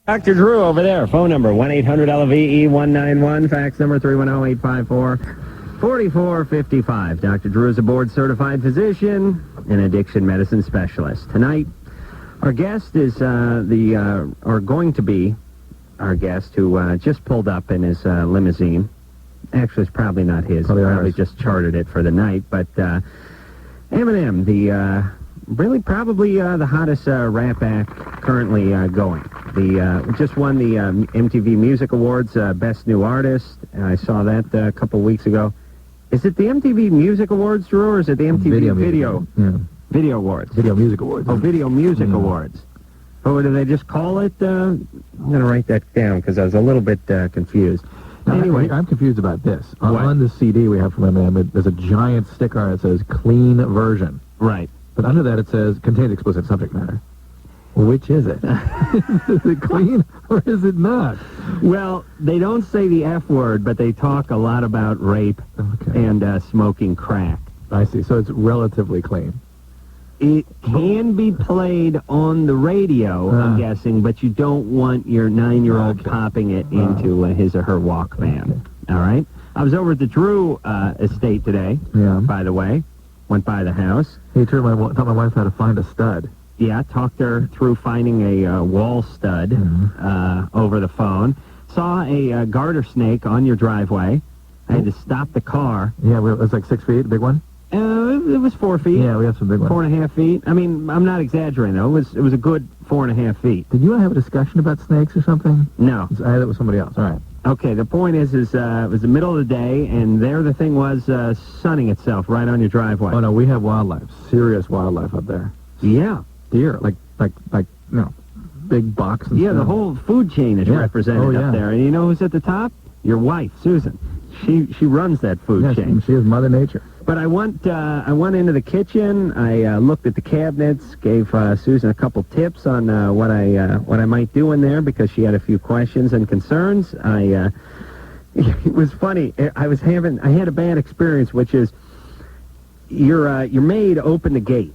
Dr. Drew over there. Phone number 1-800-LVE-191. Fax number 310-854-4455. Dr. Drew is a board-certified physician and addiction medicine specialist. Tonight, our guest is going to be our guest who just pulled up in his limousine. Actually, it's probably not his. Probably just chartered it for the night. But Eminem, probably the hottest rap act currently going. Just won the MTV Music Awards Best New Artist. I saw that a couple weeks ago. Is it the MTV Music Awards, Drew, or is it the MTV Video Awards? Video Music Awards. Oh, Video Music Awards. Oh, do they just call it? I'm going to write that down because I was a little bit confused. Anyway, I'm confused about this. On the CD we have from Eminem, there's a giant sticker that says "clean version." Right. But under that it says "contains explicit subject matter." Which is it? Is it clean or is it not? Well, they don't say the F word, but they talk a lot about rape and smoking crack. I see. So it's relatively clean. It can be played on the radio, I'm guessing, but you don't want your 9-year-old popping it into his or her Walkman. All right? I was over at the Drew estate today, by the way. Went by the house. He taught my wife how to find a stud. Yeah, talked her through finding a wall stud over the phone. Saw a garter snake on your driveway. I had to stop the car. Yeah, it was like 6 feet, a big one? It was 4 feet. Yeah, we have some big ones. 4.5 feet. I mean, I'm not exaggerating, though. It was a good 4.5 feet. Did you want to have a discussion about snakes or something? No. I had it with somebody else. All right. Okay, the point is it was the middle of the day, and there the thing was sunning itself right on your driveway. Oh, no, we have wildlife, serious wildlife up there. Yeah. Deer, like big bucks and stuff. The whole food chain is represented up there. And you know who's at the top? Your wife, Susan. She runs that food chain. She is Mother Nature. But I went into the kitchen. I looked at the cabinets, gave Susan a couple tips on what I might do in there because she had a few questions and concerns. It was funny. I had a bad experience, which is your maid opened the gate.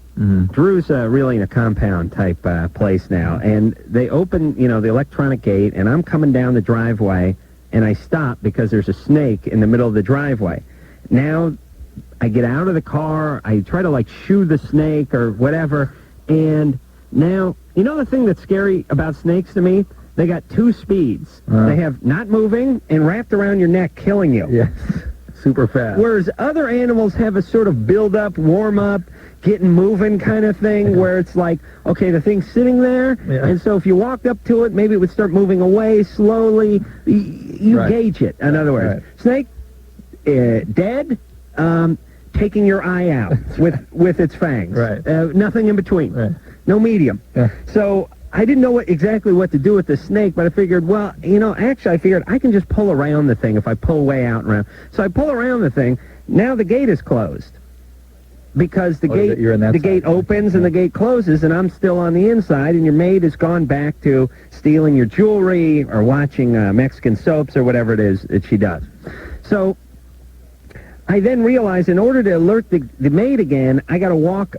Drew's really in a compound type place now, and they open the electronic gate, and I'm coming down the driveway, and I stop because there's a snake in the middle of the driveway. Now I get out of the car, I try to shoo the snake or whatever, and now, the thing that's scary about snakes to me? They got 2 speeds. They have not moving and wrapped around your neck, killing you. Yes, super fast. Whereas other animals have a sort of build-up, warm-up, getting moving kind of thing, where it's like, okay, the thing's sitting there, and so if you walked up to it, maybe it would start moving away slowly. You gauge it, in other words. Snake, dead, taking your eye out with its fangs. Nothing in between. No medium. So I didn't know exactly what to do with the snake, but I figured, well, actually I figured I can just pull around the thing if I pull way out and around. So I pull around the thing. Now the gate is closed because the gate opens and the gate closes, and I'm still on the inside, and your maid has gone back to stealing your jewelry or watching Mexican soaps or whatever it is that she does. So I then realized in order to alert the maid again, I got to walk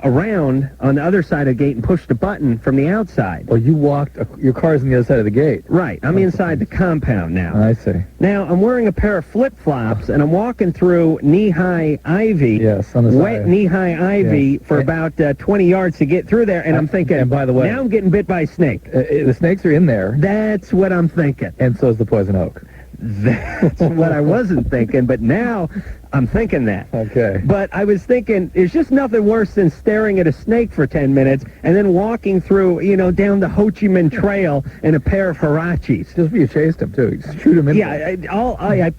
around on the other side of the gate and push the button from the outside. Well, you walked, your car's on the other side of the gate. Right. I'm inside the compound now. I see. Now, I'm wearing a pair of flip-flops, and I'm walking through knee-high ivy, on the side. wet knee-high ivy, for about 20 yards to get through there, and I'm thinking, and by the way, now I'm getting bit by a snake. The snakes are in there. That's what I'm thinking. And so is the poison oak. That's what I wasn't thinking, but now I'm thinking that. Okay. But I was thinking, there's just nothing worse than staring at a snake for 10 minutes and then walking through, down the Ho Chi Minh Trail in a pair of Hirachis. Just you chased him, too. You shoot him in Yeah,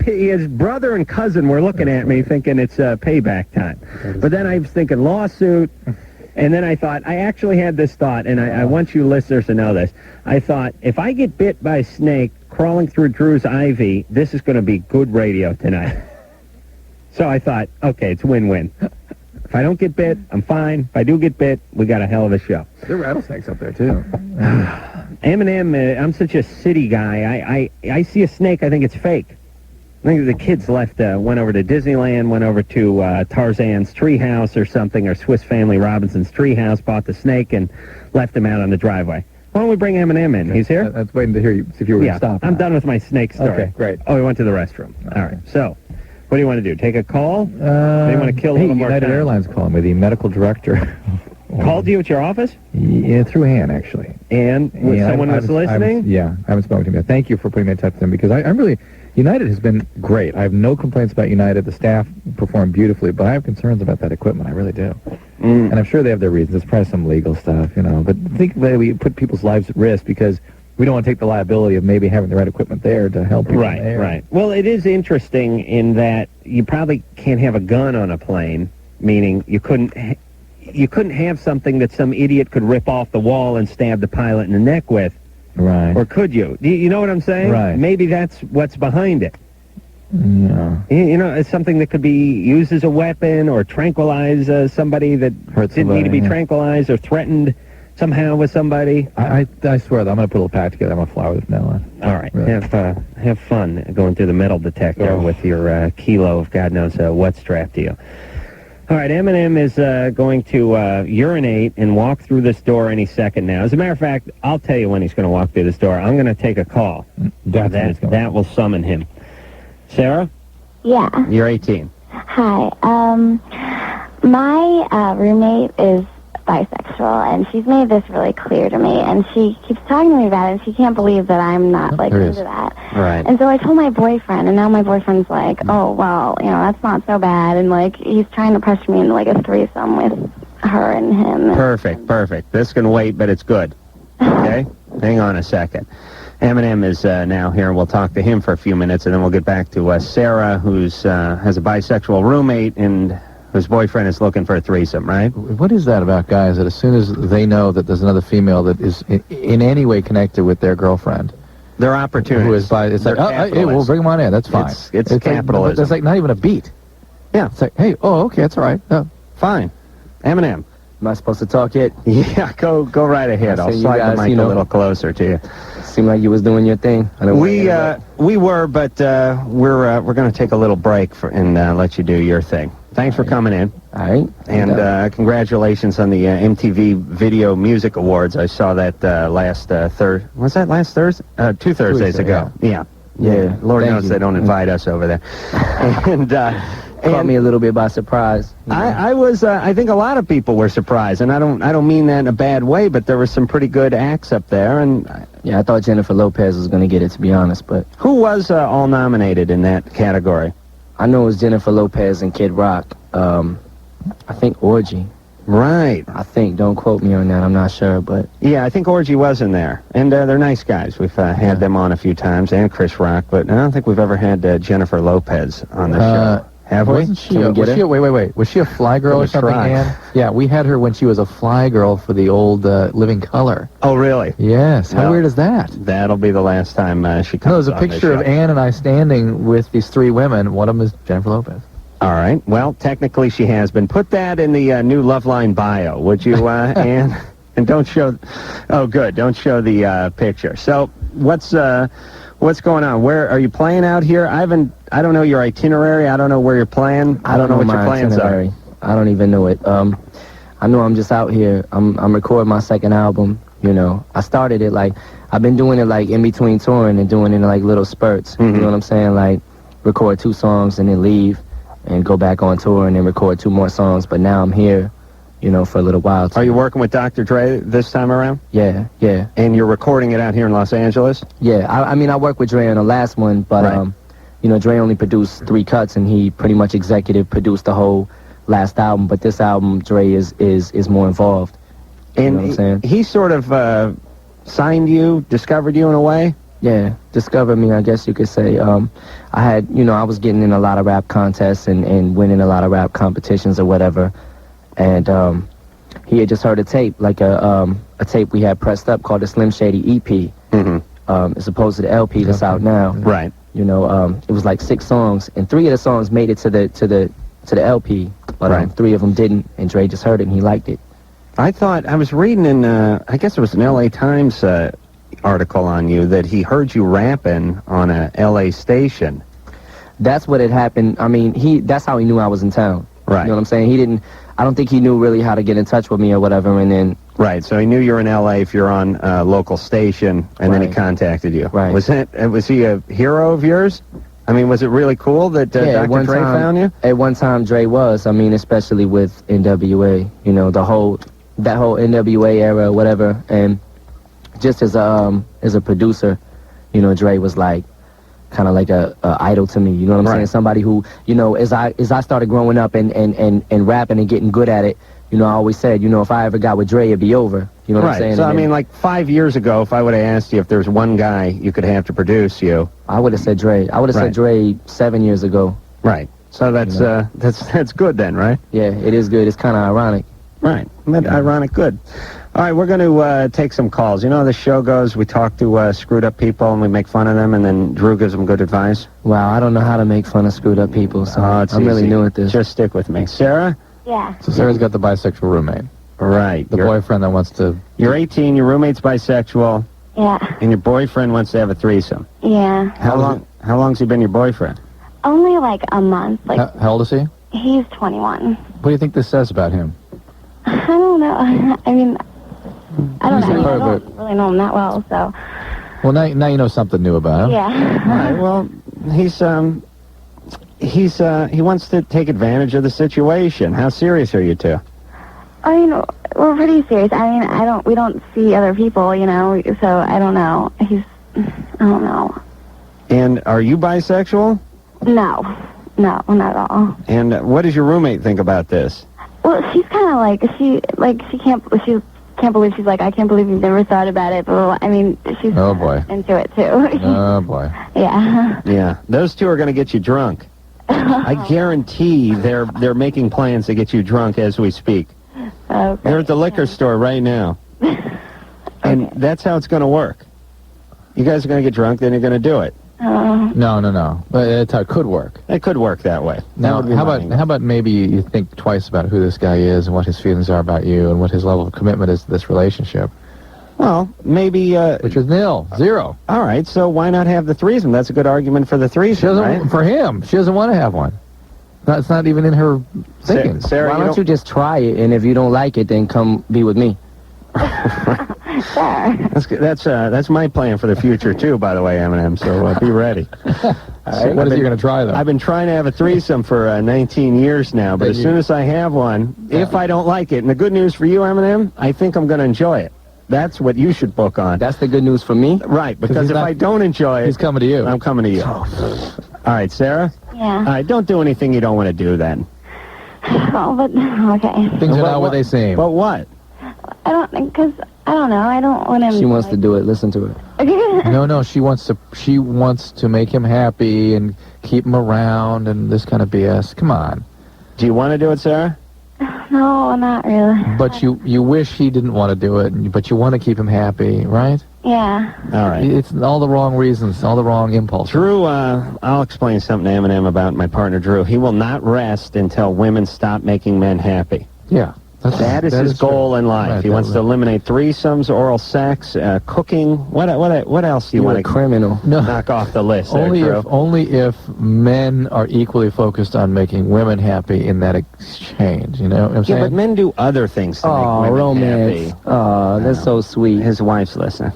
his brother and cousin were looking at me thinking it's payback time. But then I was thinking lawsuit. And then I thought, I actually had this thought, and I want you listeners to know this. I thought, if I get bit by a snake crawling through Drew's ivy, this is going to be good radio tonight. So I thought, okay, it's win-win. If I don't get bit, I'm fine. If I do get bit, we got a hell of a show. There are rattlesnakes up there, too. Eminem, I'm such a city guy. I see a snake, I think it's fake. I think the kids went over to Disneyland, went over to Tarzan's treehouse or something, or Swiss Family Robinson's treehouse, bought the snake, and left him out on the driveway. Why don't we bring Eminem in? He's here? I was waiting to hear you, see if you were going to stop. I'm done with my snake story. Okay, great. Oh, he went to the restroom. All right. So, what do you want to do? Take a call? Or do you want to kill a hey, little more United time? Airlines calling me, the medical director. Called you at your office? Yeah, through Han, actually. And someone was listening? I haven't spoken to him yet. Thank you for putting me in touch with him, because I'm really... United has been great. I have no complaints about United. The staff performed beautifully, but I have concerns about that equipment. I really do. And I'm sure they have their reasons. It's probably some legal stuff, you know. But think that we put people's lives at risk because we don't want to take the liability of maybe having the right equipment there to help people. Right. Well, it is interesting in that you probably can't have a gun on a plane, meaning you couldn't have something that some idiot could rip off the wall and stab the pilot in the neck with. Right. Or could you? You know what I'm saying? Right. Maybe that's what's behind it. Yeah. You know, it's something that could be used as a weapon or tranquilize somebody that didn't need to be tranquilized or threatened somehow with somebody. I swear that I'm going to put a little pack together. I'm going to fly with Penile. All right. Really. Have fun going through the metal detector with your kilo of God knows what strapped to you. All right, Eminem is going to urinate and walk through this door any second now. As a matter of fact, I'll tell you when he's going to walk through this door. I'm going to take a call. That will summon him. Sarah? Yeah. You're 18. Hi. My roommate is bisexual, and she's made this really clear to me, and she keeps talking to me about it, and she can't believe that I'm not, into that. Right. And so I told my boyfriend, and now my boyfriend's like, oh, well, that's not so bad, and, he's trying to pressure me into, a threesome with her and him. Perfect. This can wait, but it's good. Okay? Hang on a second. Eminem is now here, and we'll talk to him for a few minutes, and then we'll get back to Sarah, who's has a bisexual roommate, and whose boyfriend is looking for a threesome, right? What is that about guys that as soon as they know that there's another female that is in any way connected with their girlfriend, they're opportunists. Who is by? It's like, hey, we'll bring them on in. That's fine. It's capitalism. It's like not even a beat. Yeah. It's like, hey, okay, that's all right. Fine. Eminem. Am I supposed to talk yet? Yeah, go right ahead. I'll slide the mic a little closer to you. Seemed like you was doing your thing. We were, but we're going to take a little break and let you do your thing. Thanks for coming in. All right. And congratulations on the MTV Video Music Awards. I saw that last Thursday. Was that last Thursday? 2 Thursdays ago. Yeah. Lord knows they don't invite us over there. And caught me a little bit by surprise. I was. I think a lot of people were surprised, and I don't mean that in a bad way, but there were some pretty good acts up there. And I thought Jennifer Lopez was going to get it, to be honest. But who was all nominated in that category? I know it was Jennifer Lopez and Kid Rock. I think Orgy. Right. I think. Don't quote me on that. I'm not sure, but yeah, I think Orgy was in there, and they're nice guys. We've had them on a few times, and Chris Rock, but I don't think we've ever had Jennifer Lopez on the show. Have we? Wasn't she? Wait. Was she a fly girl or something, Ann? Yeah, we had her when she was a fly girl for the old Living Color. Oh, really? Yes. How weird is that? That'll be the last time she comes. No, there's a picture of Ann and I standing with these 3 women. One of them is Jennifer Lopez. All right. Well, technically she has been. Put that in the new Loveline bio, would you, Ann? And don't show... Oh, good. Don't show the picture. So, what's going on? Where are you playing out here? I don't know your itinerary. I don't know where you're playing. I don't know what your plans are. I don't even know it. I know I'm just out here. I'm recording my second album. I started it I've been doing it in between touring and doing it in little spurts. You know what I'm saying? Record 2 songs and then leave and go back on tour and then record 2 more songs. But now I'm here, for a little while. Are you working with Dr. Dre this time around? Yeah. And you're recording it out here in Los Angeles? Yeah, I worked with Dre on the last one, but, Dre only produced 3 cuts, and he pretty much executive produced the whole last album, but this album, Dre is more involved. And you know what I'm saying? He sort of signed you, discovered you in a way? Yeah, discovered me, I guess you could say. I was getting in a lot of rap contests and winning a lot of rap competitions or whatever. And he had just heard a tape, a tape we had pressed up called the Slim Shady EP. As opposed to the LP that's out now. Right. It was 6 songs, and 3 of the songs made it to the LP, but 3 of them didn't. And Dre just heard it and he liked it. I was reading in I guess it was an LA Times article on you that he heard you rapping on a LA station. That's what had happened. I mean, that's how he knew I was in town. Right. You know what I'm saying? I don't think he knew really how to get in touch with me or whatever, and then Right, so he knew you were in L.A. if you're on a local station, and then he contacted you. Right. Was he a hero of yours? I mean, was it really cool that Yeah, Dr. Dre found you? At one time, Dre was. I mean, especially with NWA, you know, that whole NWA era, whatever. And just as a producer, you know, Dre was like kind of like a idol to me. You know what I'm saying? Somebody who, you know, as I started growing up and rapping and getting good at it, you know, I always said, you know, if I ever got with Dre, it'd be over. You know what I'm saying? So, I mean, like 5 years ago, if I would have asked you if there's one guy you could have to produce you, I would have said Dre. I would have said Dre 7 years ago. Right. So that's that's good then, right? Yeah, it is good. It's kind of ironic. Right. Ironic good. All right, we're going to take some calls. You know how the show goes? We talk to screwed up people and we make fun of them, and then Drew gives them good advice. Wow, I don't know how to make fun of screwed up people, so I'm really new at this. Just stick with me. Sarah? Yeah. So Sarah's got the bisexual roommate. Right. The boyfriend that wants to... You're 18, your roommate's bisexual, Yeah. and your boyfriend wants to have a threesome. Yeah. How long's he been your boyfriend? Only like a month. Like How old is he? he's 21. What do you think this says about him? I don't know. I mean, I don't know. I don't really know him that well, so. Well, now you know something new about him. Yeah. All right, well, he wants to take advantage of the situation. How serious are you two? I mean, we're pretty serious. I mean, we don't see other people, you know, so I don't know. I don't know. And are you bisexual? No, not at all. And what does your roommate think about this? Well, she's kind of like, she can't believe, she's like, I can't believe you've never thought about it, but I mean, she's into it too. Oh, boy. Yeah. Yeah, those two are going to get you drunk. I guarantee they're making plans to get you drunk as we speak. Okay. They're at the liquor store right now. And that's how it's going to work. You guys are going to get drunk, then you're going to do it. No. But that's how it could work. It could work that way. Now, how about maybe you think twice about who this guy is and what his feelings are about you and what his level of commitment is to this relationship? Well, maybe... which is nil, zero. All right, so why not have the threesome? That's a good argument for the threesome, right? For him. She doesn't want to have one. It's not even in her thinking. Sarah, why don't you just try it, and if you don't like it, then come be with me. Sure. That's my plan for the future, too, by the way, Eminem, so be ready. What is he going to try, though? I've been trying to have a threesome for 19 years now, but as soon as I have one, if I don't like it, and the good news for you, Eminem, I think I'm going to enjoy it. That's what you should book on. That's the good news for me? Right, because if I don't enjoy it... He's coming to you. I'm coming to you. All right, Sarah? Yeah. All right, don't do anything you don't want to do, then. Oh, but, okay. Things are not what they seem. But what? I don't know, I don't want him... She wants to do it, listen to her. No, she wants to make him happy and keep him around and this kind of BS. Come on. Do you want to do it, Sarah? No, not really. But you wish he didn't want to do it, but you want to keep him happy, right? Yeah. All right. It's all the wrong reasons, all the wrong impulses. Drew, I'll explain something to Eminem about my partner, Drew. He will not rest until women stop making men happy. Yeah. That is his goal in life. Right, he wants to eliminate threesomes, oral sex, cooking. What else do you want to criminal? Knock off the list? Only if men are equally focused on making women happy in that exchange. You know what I'm saying? Yeah, but men do other things to make women romance. happy. Oh, that's so sweet. His wife's listening.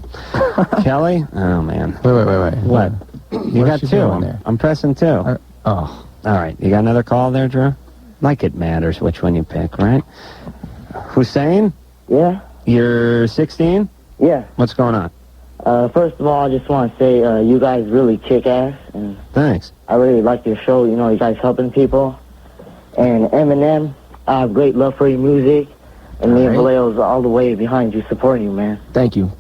Kelly? Oh, man. Wait. What? You got two. I'm pressing two. All right. You got another call there, Drew? Like it matters which one you pick, right? Hussein? Yeah? You're 16? Yeah. What's going on? First of all, I just want to say you guys really kick ass. And thanks. I really like your show. You know, you guys helping people. And Eminem, I have great love for your music. And me and Valeo's all the way behind you, supporting you, man. Thank you.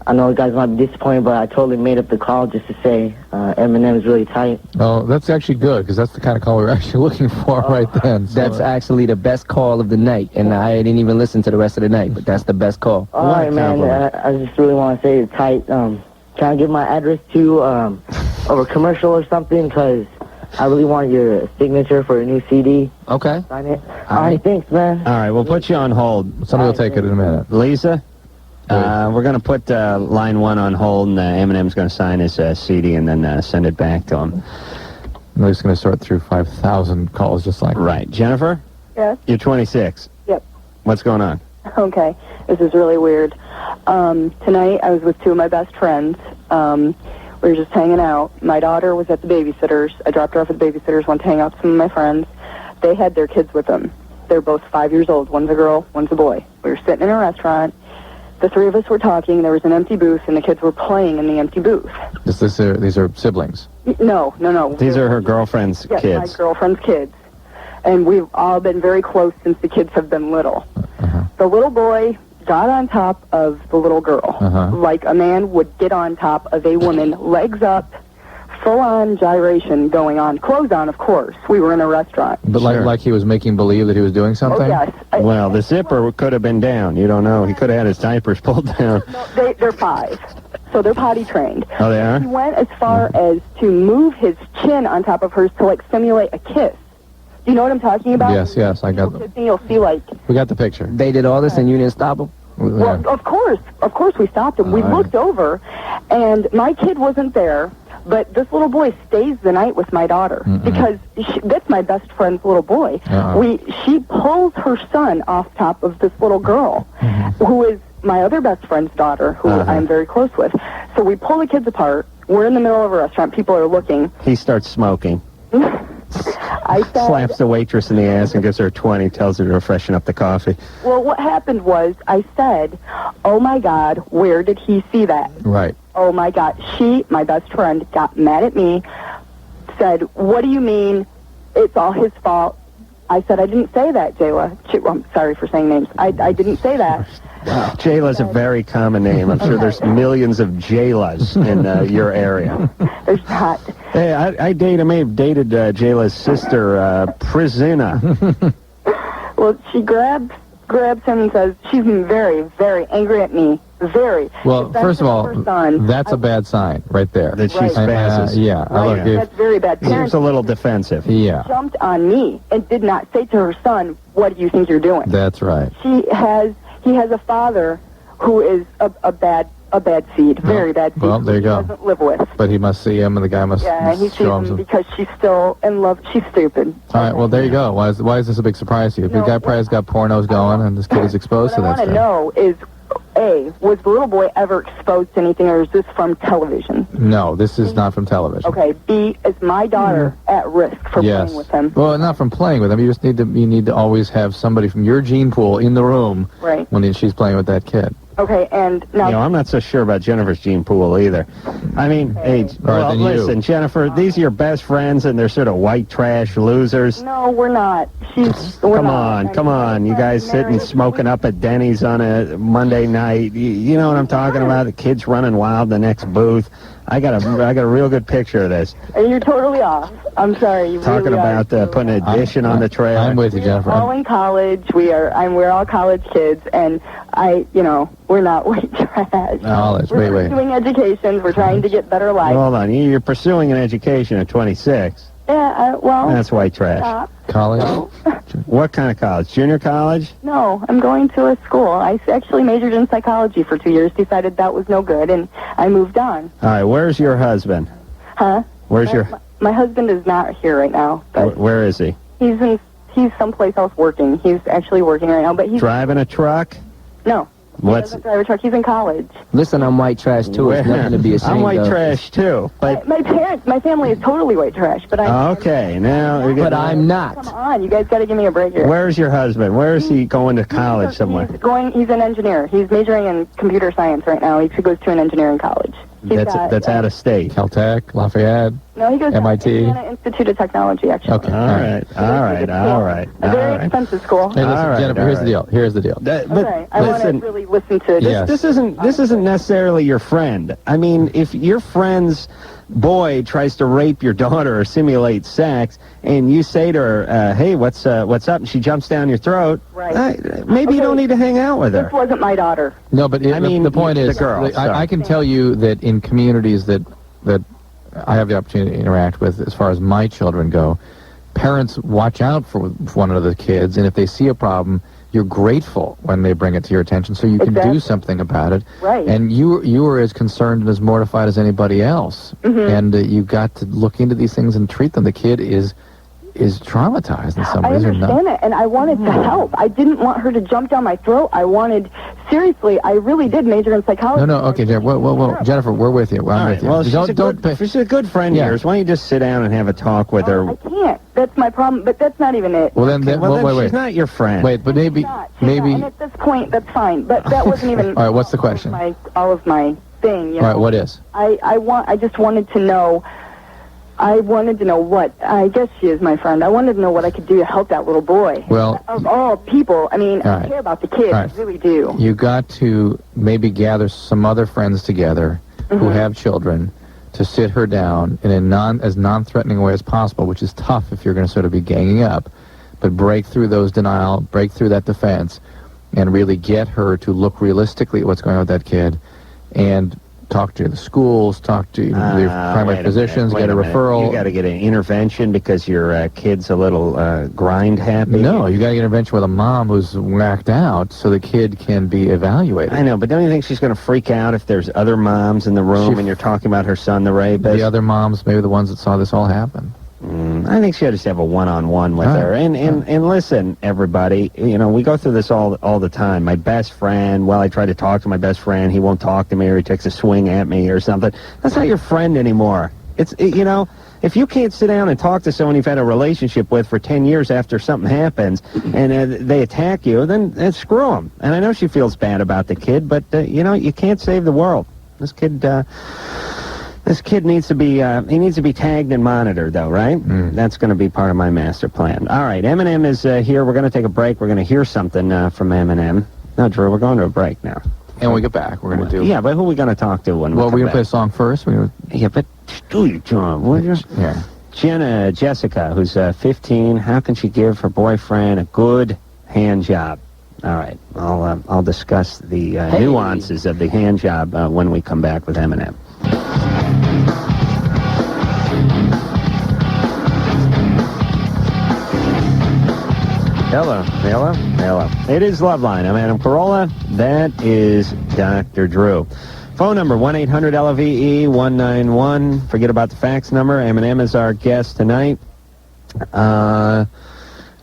I know you guys might be disappointed, but I totally made up the call just to say Eminem is really tight. Oh, that's actually good, because that's the kind of call we were actually looking for right then. So. That's actually the best call of the night, and I didn't even listen to the rest of the night, but that's the best call. All right, man. I just really want to say it's tight. Can I give my address to over commercial or something? Because I really want your signature for a new CD. Okay. Sign it. All right, thanks, man. All right, we'll put you on hold. Somebody will take it in a minute. Lisa? We're going to put line 1 on hold, and Eminem's going to sign his CD and then send it back to him. We're just going to sort through 5,000 calls just like that. Right. Jennifer? Yes? You're 26. Yep. What's going on? Okay, this is really weird. Tonight I was with two of my best friends. We were just hanging out. My daughter was at the babysitter's. I dropped her off at the babysitter's, went to hang out with some of my friends. They had their kids with them. They're both 5 years old. One's a girl, one's a boy. We were sitting in a restaurant. The three of us were talking. There was an empty booth, and the kids were playing in the empty booth. These are siblings? No. These are her girlfriend's yes, kids. my girlfriend's kids. And we've all been very close since the kids have been little. The little boy got on top of the little girl, like a man would get on top of a woman, legs up, full-on gyration going on, clothes on, of course. We were in a restaurant. But like he was making believe that he was doing something? Oh, yes. Well, the zipper could have been down. You don't know. He could have had his diapers pulled down. No, they're 5, so they're potty trained. Oh, they are? He went as far as to move his chin on top of hers to, like, simulate a kiss. Do you know what I'm talking about? Yes, I got them. Kissing, you'll see, like... We got the picture. They did all this and you didn't stop them? Well, of course we stopped him. We looked over, and my kid wasn't there, but this little boy stays the night with my daughter, because that's my best friend's little boy. She pulls her son off top of this little girl, who is my other best friend's daughter, who I'm very close with. So we pull the kids apart. We're in the middle of a restaurant. People are looking. He starts smoking. I said, slaps the waitress in the ass and gives her a 20, tells her to freshen up the coffee. Well, what happened was I said, oh, my God, where did he see that? Right. Oh, my God. She, my best friend, got mad at me, said, what do you mean it's all his fault? I said, I didn't say that, Jayla. I'm sorry for saying names. I didn't say that. Wow. Jayla's a very common name. I'm sure there's millions of Jaylas in your area. There's not. Hey, I may have dated Jayla's sister, Priscilla. Well, she grabs him and says, she's been very, very angry at me. Very. Well, first of all, that's a bad sign right there. That she spazzes. Yeah. Right. That's very bad. Seems a little defensive. Yeah. Jumped on me and did not say to her son, what do you think you're doing? That's right. He has a father who is a bad seed, very bad seed. Well, there you go. He doesn't live with. But he must see him, and the guy must he sees show him him because she's still in love. She's stupid. All right, well, there you go. Why is this a big surprise to you? The guy probably has got pornos going, and this kid is exposed to that stuff. What I want to know is, A, was the little boy ever exposed to anything, or is this from television? No, this is not from television. Okay, B, is my daughter at risk for playing with him? Well, not from playing with him. You just need to always have somebody from your gene pool in the room when she's playing with that kid. Okay, and now... I'm not so sure about Jennifer's gene pool either. I mean, hey, well, listen, Jennifer, these are your best friends, and they're sort of white trash losers. No, we're not. Come on. You guys sitting smoking up at Denny's on a Monday night. You know what I'm talking about? The kids running wild in the next booth. I got a real good picture of this. And you're totally off. I'm sorry. You talking really about putting an addition on the trailer. I'm with you, Jennifer. We're all in college. We're all college kids, and we're not white trash. College. We're wait. pursuing educations. We're trying to get better life. Hold on. You're pursuing an education at 26. Yeah, well... That's white trash. Stop. College? No. What kind of college? Junior college? No, I'm going to a school. I actually majored in psychology for 2 years, decided that was no good, and I moved on. All right, where's your husband? Huh? Where's My husband is not here right now. But where is he? He's someplace else working. He's actually working right now, but he's... Driving a truck? No. He doesn't drive a truck. He's in college. Listen, I'm white trash, too. It's nothing to be ashamed of. I'm white trash, too. But my family is totally white trash, but I'm... Okay, now... But I'm not. Come on, you guys got to give me a break here. Where's your husband? Where is he going to college somewhere? He's an engineer. He's majoring in computer science right now. He goes to an engineering college. That's out of state. Caltech, Lafayette, no, he goes MIT. to Indiana Institute of Technology, actually. Okay. All right. A very expensive school. Hey, listen, Jennifer, here's the deal. Okay, I want to really listen to this. This isn't necessarily your friend. I mean, if your friend's boy tries to rape your daughter or simulate sex, and you say to her, "Hey, what's up?" and she jumps down your throat, maybe you don't need to hang out with her. This wasn't my daughter. No, but the point is, the girl. I can tell you that in communities that I have the opportunity to interact with, as far as my children go, parents watch out for one of the kids, and if they see a problem, you're grateful when they bring it to your attention, so you can do something about it. Right. And you were as concerned and as mortified as anybody else. And you got to look into these things and treat them. The kid is is traumatized in some I ways or not. understand it, and I wanted to help. I didn't want her to jump down my throat. I wanted, seriously, I really did major in psychology. No, okay, Jennifer, we're with you. I'm with you. Well, she's a good friend of yours. Why don't you just sit down and have a talk with her? I can't. That's my problem, but that's not even it. Well, then, wait. She's not your friend. Wait, but maybe. And at this point, that's fine, but that wasn't even... All right, what's the question? All of my thing, you know. All right, what is? I just wanted to know... I wanted to know what, I guess she is my friend, I wanted to know what I could do to help that little boy. Well... Of all people, I mean, I care about the kids, I really do. You got to maybe gather some other friends together who have children to sit her down in a as non-threatening way as possible, which is tough if you're going to sort of be ganging up, but break through those denial, break through that defense, and really get her to look realistically at what's going on with that kid, and talk to the schools, talk to your primary physicians, get a referral. You got to get an intervention because your kid's a little grind happy. No, you got to get an intervention with a mom who's whacked out so the kid can be evaluated. I know, but don't you think she's going to freak out if there's other moms in the room and you're talking about her son, the rapist? The other moms, maybe the ones that saw this all happen. I think she ought to just have a one-on-one with her. And listen, everybody, you know, we go through this all the time. My best friend, well, I try to talk to my best friend. He won't talk to me, or he takes a swing at me or something. That's not your friend anymore. You know, if you can't sit down and talk to someone you've had a relationship with for 10 years after something happens and they attack you, then screw them. And I know she feels bad about the kid, but, you know, you can't save the world. This kid needs to be, he needs to be tagged and monitored, though, right? That's going to be part of my master plan. All right, Eminem is here. We're going to take a break. We're going to hear something from Eminem. No, Drew, we're going to a break now. And when we get back, we're going to do... Yeah, but who are we going to talk to when we come back? We're going to play a song first. Yeah, but do you, John, would you? Yeah. Jessica, who's 15, how can she give her boyfriend a good hand job? All right, I'll discuss the nuances of the hand job when we come back with Eminem. Hello. It is Loveline. I'm Adam Carolla. That is Dr. Drew. Phone number 1-800-LVE-191. Forget about the fax number. Eminem is our guest tonight.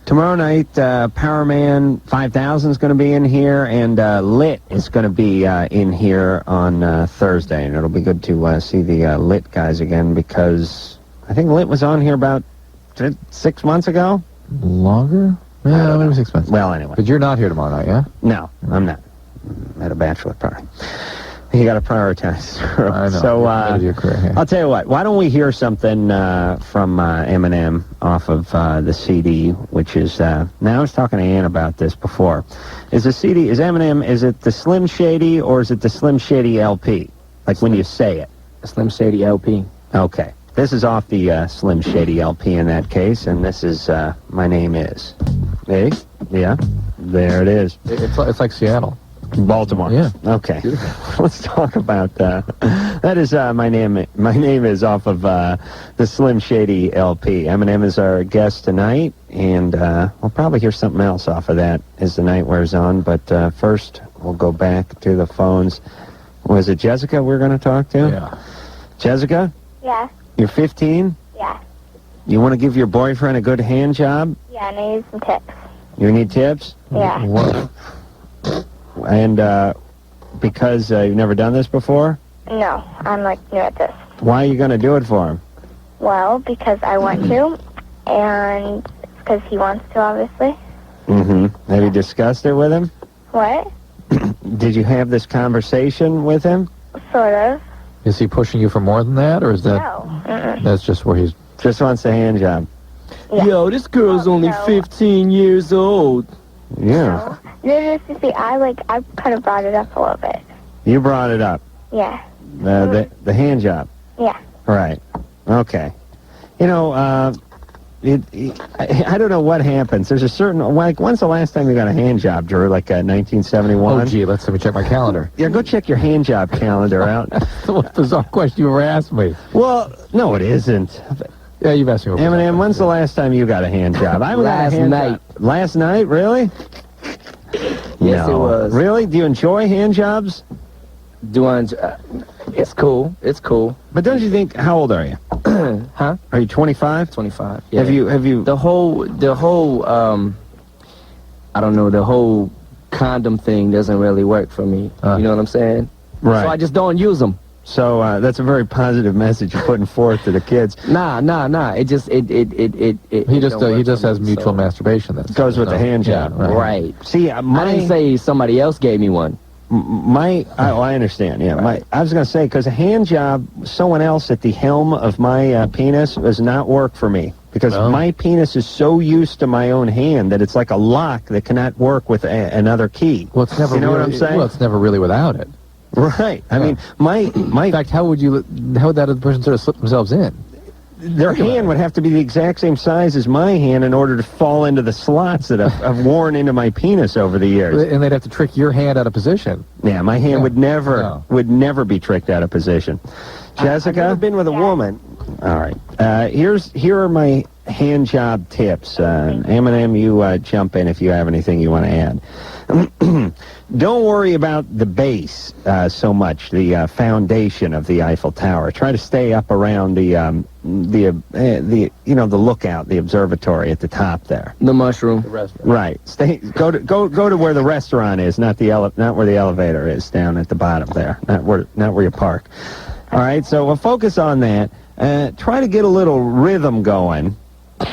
Tomorrow night, Power Man 5000 is going to be in here, and Lit is going to be in here on Thursday. And it'll be good to see the Lit guys again, because I think Lit was on here about 6 months ago. Longer? Yeah, maybe 6 months. Well, anyway. But you're not here tomorrow night, yeah? No, I'm not. I'm at a bachelor party. You got to prioritize. I know. So, your career, yeah. I'll tell you what. Why don't we hear something from Eminem off of the CD, which is, now I was talking to Ann about this before. Is Eminem, is it the Slim Shady or is it the Slim Shady LP? Like when you say it. The Slim Shady LP. Okay. This is off the Slim Shady LP in that case, and this is My Name Is. Hey? Yeah. There it is. It's like Seattle. Baltimore. Yeah. Okay. Let's talk about that is My Name Is off of the Slim Shady LP. Eminem is our guest tonight, and we'll probably hear something else off of that as the night wears on, but first we'll go back to the phones. Was it Jessica we're going to talk to? Yeah. Yeah. Jessica? You're 15? Yeah. You want to give your boyfriend a good hand job? Yeah, and I need some tips. You need tips? Yeah. What? And because you've never done this before? No, I'm like new at this. Why are you going to do it for him? Well, because I want to, and because he wants to, obviously. Have you discussed it with him? What? Did you have this conversation with him? Sort of. Is he pushing you for more than that, or is that... No. That's just where he's... Just wants a hand job. Yeah. Yo, this girl's only 15 years old. Yeah. No, you see, I kind of brought it up a little bit. You brought it up. Yeah. The hand job. Yeah. Right. Okay. You know, I don't know what happens. There's a certain, like, when's the last time you got a hand job, Drew? Like 1971? Oh, gee, let me check my calendar. Yeah, go check your hand job calendar out. That's the most bizarre question you ever asked me. Well, no, it isn't. Yeah, you've asked me. Eminem, when's the last time you got a hand job? I Last night. Last night? Really? Yes, No. it was. Really? Do you enjoy hand jobs? It's cool. It's cool. But don't you think? How old are you? Huh? Are you 25? 25. Yeah. Have you? The whole I don't know, the whole condom thing doesn't really work for me. You know what I'm saying? Right. So I just don't use them. So that's a very positive message you're putting forth to the kids. Nah. It just He just has mutual masturbation. That goes with the hand job. Yeah, right. See, I didn't say somebody else gave me one. I understand. Yeah, Right. I was going to say, because a hand job, someone else at the helm of my penis does not work for me, because my penis is so used to my own hand that it's like a lock that cannot work with another key. Well, it's never. You know really, what I'm saying? Well, it's never really without it. Right. I mean, my. In fact, how would that other person sort of slip themselves in? Their hand would have to be the exact same size as my hand in order to fall into the slots that I've worn into my penis over the years. And they'd have to trick your hand out of position. Yeah, my hand would never be tricked out of position. Jessica? I've never been with a woman. All right. Here are my hand job tips. Eminem, you jump in if you have anything you want to add. Don't worry about the base so much, the foundation of the Eiffel Tower. Try to stay up around the lookout, the observatory at the top there. The mushroom. The restaurant. Right. Go to where the restaurant is, not where the elevator is, down at the bottom there. Not where you park. All right. So we'll focus on that. Try to get a little rhythm going,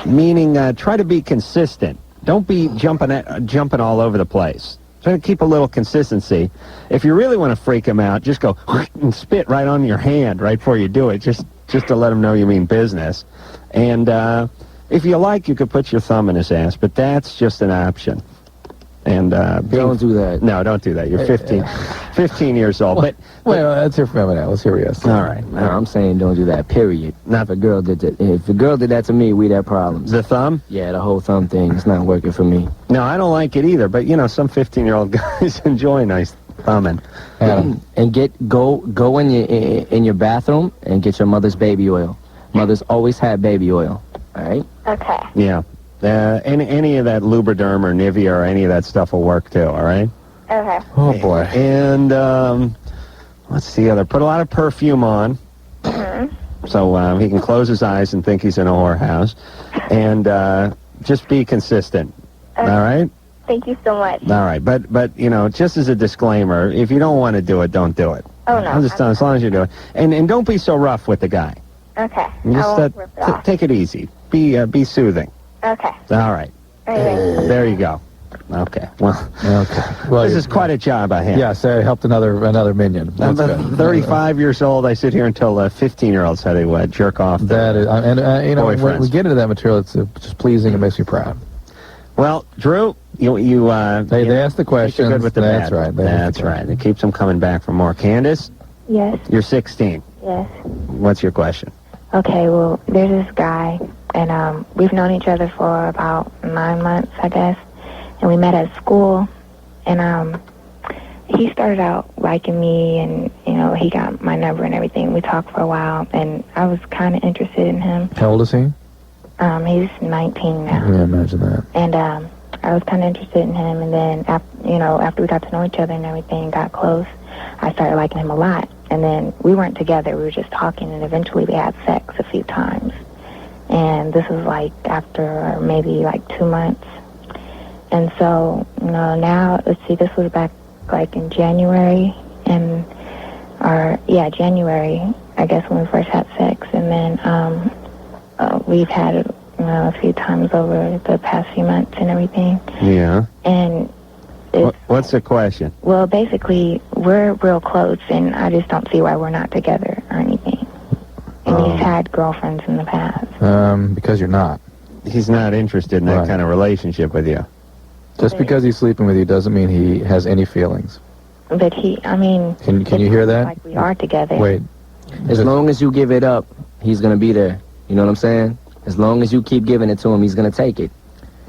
meaning try to be consistent. Don't be jumping all over the place. Try to keep a little consistency. If you really want to freak him out, just go and spit right on your hand right before you do it, just to let him know you mean business. And if you like, you could put your thumb in his ass, but that's just an option. And don't do that. No, don't do that. You're 15 years old. But let's hear from Eminem. Let's hear what he has to say. All right. No, I'm saying don't do that, period. If a girl did that to me, we'd have problems. The thumb? Yeah, the whole thumb thing. It's not working for me. No, I don't like it either, but, some 15-year-old guys enjoy nice thumbing. And go in your bathroom and get your mother's baby oil. Mothers always have baby oil, all right? Okay. Yeah. Any of that Lubriderm or Nivea or any of that stuff will work, too, all right? Okay. Oh, boy. And, what's the other? Put a lot of perfume on. So he can close his eyes and think he's in a whorehouse. And just be consistent. All right? Thank you so much. All right. But just as a disclaimer, if you don't want to do it, don't do it. Oh, no. As long as you do it. And don't be so rough with the guy. Okay. Just rip it off. take it easy. Be soothing. Okay. All right. There you go. Okay. Well, this is quite a job I have. Yes, I helped another minion. I'm That's good. 35 years old. I sit here and tell 15-year-olds how to jerk off. That is, when we get into that material, it's just pleasing. It makes me proud. Well, Drew, they ask the questions. Good with the That's right. That's right. It keeps them coming back for more. Candice? Yes. You're 16. Yes. What's your question? Okay, well, there's this guy, and we've known each other for about 9 months, I guess, and we met at school, and he started out liking me, and, he got my number and everything. We talked for a while, and I was kind of interested in him. How old is he? He's 19 now. Yeah, imagine that. And I was kind of interested in him, and then, after we got to know each other and everything, got close, I started liking him a lot. And then we weren't together, we were just talking, and eventually we had sex a few times. And this was after maybe 2 months. And so, now, let's see, this was back in January, January, I guess, when we first had sex. And then we've had it, a few times over the past few months and everything. Yeah. And what's the question? Well, basically, we're real close, and I just don't see why we're not together or anything. And he's had girlfriends in the past. Because you're not. He's not interested in that kind of relationship with you. Just because he's sleeping with you doesn't mean he has any feelings. But Can you hear that? Like we are together. Wait. As long as you give it up, he's going to be there. You know what I'm saying? As long as you keep giving it to him, he's going to take it.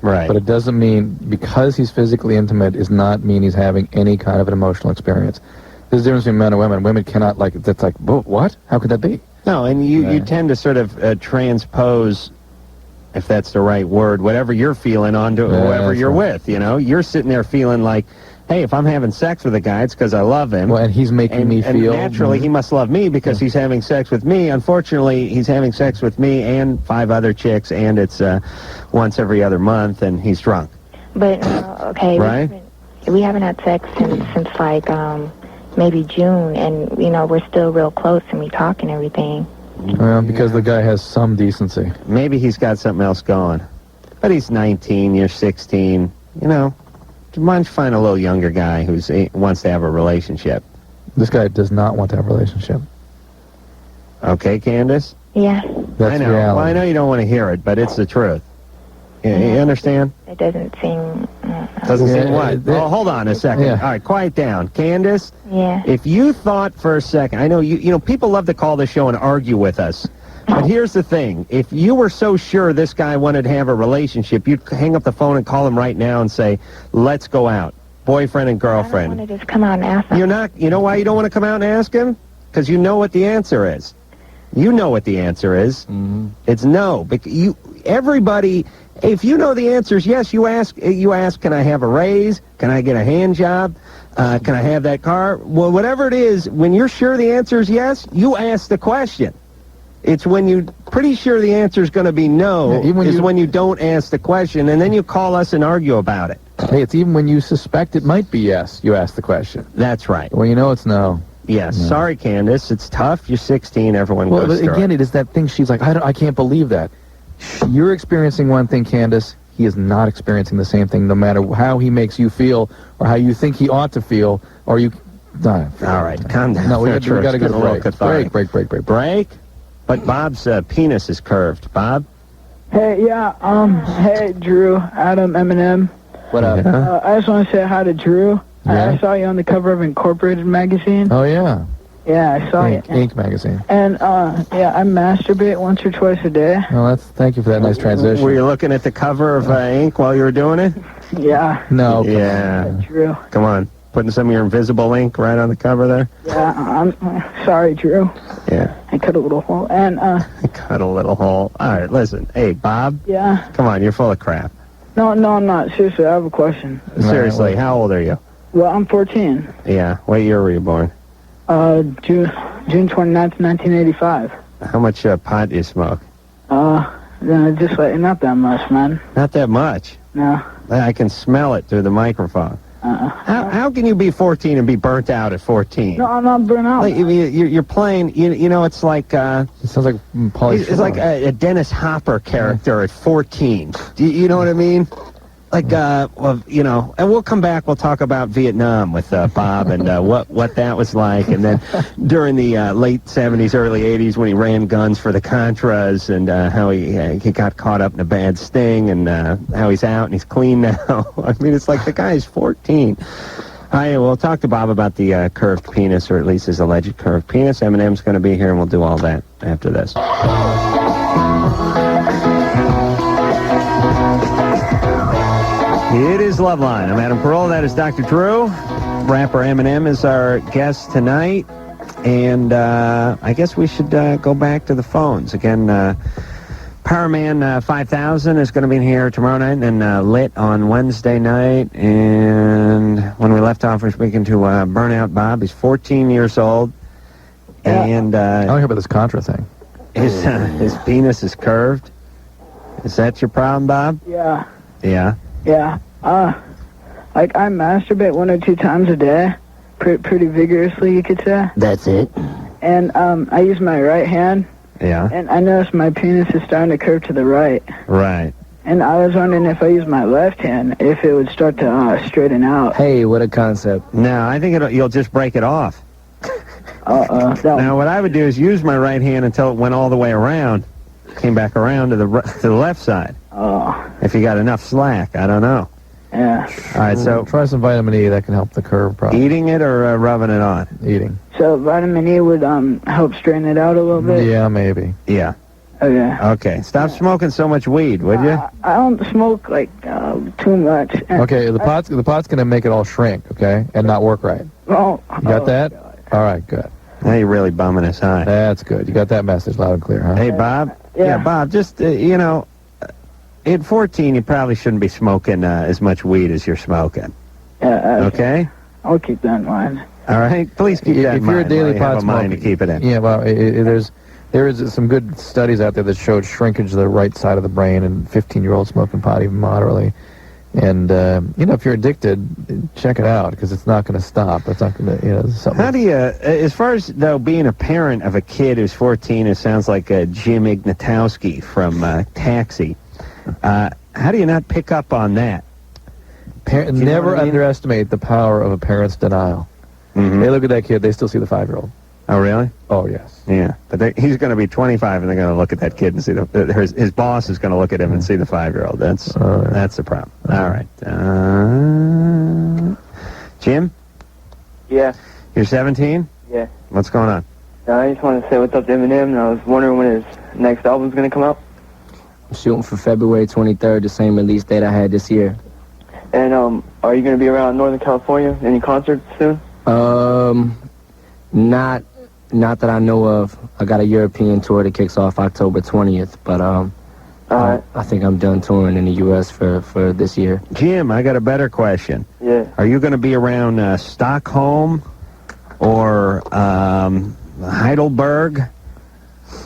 Right. But it doesn't mean, because he's physically intimate, does not mean he's having any kind of an emotional experience. There's a difference between men and women. Women cannot, that's what? How could that be? No, and you tend to sort of transpose, if that's the right word, whatever you're feeling onto whoever you're with, You're sitting there feeling like hey, if I'm having sex with a guy, it's because I love him. Well, and he's making me and feel... naturally, he must love me because he's having sex with me. Unfortunately, he's having sex with me and 5 other chicks, and it's once every other month, and he's drunk. But, okay. Right? We haven't had sex since like, maybe June, and, you know, we're still real close, and we talk and everything. Because the guy has some decency. Maybe he's got something else going. But he's 19, you're 16. You know, why don't you find a little younger guy who wants to have a relationship? This guy does not want to have a relationship. Okay, Candice? Yeah. That's I know. reality. Well, I know you don't want to hear it, but it's the truth. You understand? It doesn't seem... Doesn't seem what? Oh, hold on a second. Yeah. All right, quiet down. Candice? Yeah. If you thought for a second, I know you know people love to call the show and argue with us. But here's the thing. If you were so sure this guy wanted to have a relationship, you'd hang up the phone and call him right now and say, let's go out. Boyfriend and girlfriend. I don't want to just come out and ask him. You're not, you know why you don't want to come out and ask him? Because you know what the answer is. You know what the answer is. Mm-hmm. It's no. Everybody, if you know the answer is yes, you ask, can I have a raise? Can I get a hand job? Can I have that car? Well, whatever it is, when you're sure the answer is yes, you ask the question. It's when you're pretty sure the answer is going to be no, when you don't ask the question, and then you call us and argue about it. Hey, it's even when you suspect it might be yes, you ask the question. That's right. Well, you know it's no. Yes. No. Sorry, Candice. It's tough. You're 16. Everyone goes through again, it is that thing. She's like, I can't believe that. You're experiencing one thing, Candice. He is not experiencing the same thing, no matter how he makes you feel or how you think he ought to feel, or you... No. All right, calm down. No, we got to get a break. Break? But Bob's penis is curved. Bob? Hey, yeah, hey, Drew, Adam, Eminem. What up? I just want to say hi to Drew. Yeah? I saw you on the cover of Incorporated magazine. Oh, yeah. Yeah, I saw you. Ink magazine. And, yeah, I masturbate once or twice a day. Well, thank you for that nice transition. Were you looking at the cover of Ink while you were doing it? Yeah. No. Yeah. Drew. Come on. Putting some of your invisible ink right on the cover there? Yeah, I'm sorry, Drew. Yeah. I cut a little hole. And, cut a little hole. All right, listen. Hey, Bob? Yeah? Come on, you're full of crap. No, I'm not. Seriously, I have a question. Seriously, how old are you? Well, I'm 14. Yeah. What year were you born? June 29th, 1985. How much pot do you smoke? Just like, not that much, man. Not that much? No. I can smell it through the microphone. How can you be 14 and be burnt out at 14? No, I'm not burnt out. Like, you're playing, you know, it's like... it sounds like Pauly It's like a Dennis Hopper character at 14. Do you know what I mean? Like, well, you know, and we'll come back, we'll talk about Vietnam with Bob and what that was like, and then during the late 70s, early 80s when he ran guns for the Contras, and how he got caught up in a bad sting, and how he's out and he's clean now. I mean, it's like the guy's 14. We'll talk to Bob about the curved penis, or at least his alleged curved penis. Eminem's going to be here, and we'll do all that after this. It is Loveline. I'm Adam Carolla. That is Dr. Drew. Rapper Eminem is our guest tonight. And I guess we should go back to the phones. Again, Powerman 5000 is going to be in here tomorrow night, and then Lit on Wednesday night. And when we left off, we're speaking to Burnout Bob. He's 14 years old. Yeah. And I don't hear about this Contra thing. His penis is curved. Is that your problem, Bob? Yeah. Yeah. Yeah. Like, I masturbate 1 or 2 times a day. Pretty vigorously, you could say. That's it. And, I use my right hand. Yeah. And I noticed my penis is starting to curve to the right. Right. And I was wondering if I use my left hand, if it would start to straighten out. Hey, what a concept. No, I think you'll just break it off. Now, what I would do is use my right hand until it went all the way around, came back around to the left side. Oh. If you got enough slack, I don't know. Yeah. All right, so try some vitamin E. That can help the curve problem. Eating it or rubbing it on? Eating. So vitamin E would help straighten it out a little bit? Yeah, maybe. Yeah. Okay. Okay. Stop smoking so much weed, would you? I don't smoke, like, too much. Okay, the pot's going to make it all shrink, okay, and not work right. Oh. You got that? God. All right, good. Now you're really bumming us high. That's good. You got that message loud and clear, huh? Hey, Bob. Yeah, Bob, just, you know, at 14, you probably shouldn't be smoking as much weed as you're smoking. Okay? I'll keep that in mind. All right? Please keep that in mind. If you're a daily while you have pot a mind to smoker, keep it in. Yeah, well, there is some good studies out there that showed shrinkage of the right side of the brain in 15-year-olds smoking pot, even moderately. And, if you're addicted, check it out, because it's not going to stop. It's not going to, something. How do you, as far as, though, being a parent of a kid who's 14, it sounds like Jim Ignatowski from Taxi. How do you not pick up on that? Never underestimate the power of a parent's denial. Mm-hmm. They look at that kid, they still see the 5-year-old. Oh, really? Oh, yes. Yeah, but he's going to be 25, and they're going to look at that kid and see his boss is going to look at him and see the 5-year-old. That's the problem. All right. Jim? Yeah. You're 17? Yeah. What's going on? I just wanted to say what's up to Eminem, and I was wondering when his next album's going to come out. I'm shooting for February 23rd, the same release date I had this year. And are you going to be around Northern California? Any concerts soon? Not that I know of. I got a European tour that kicks off October 20th, but I think I'm done touring in the U.S. for this year. Jim, I got a better question. Yeah. Are you going to be around Stockholm or Heidelberg?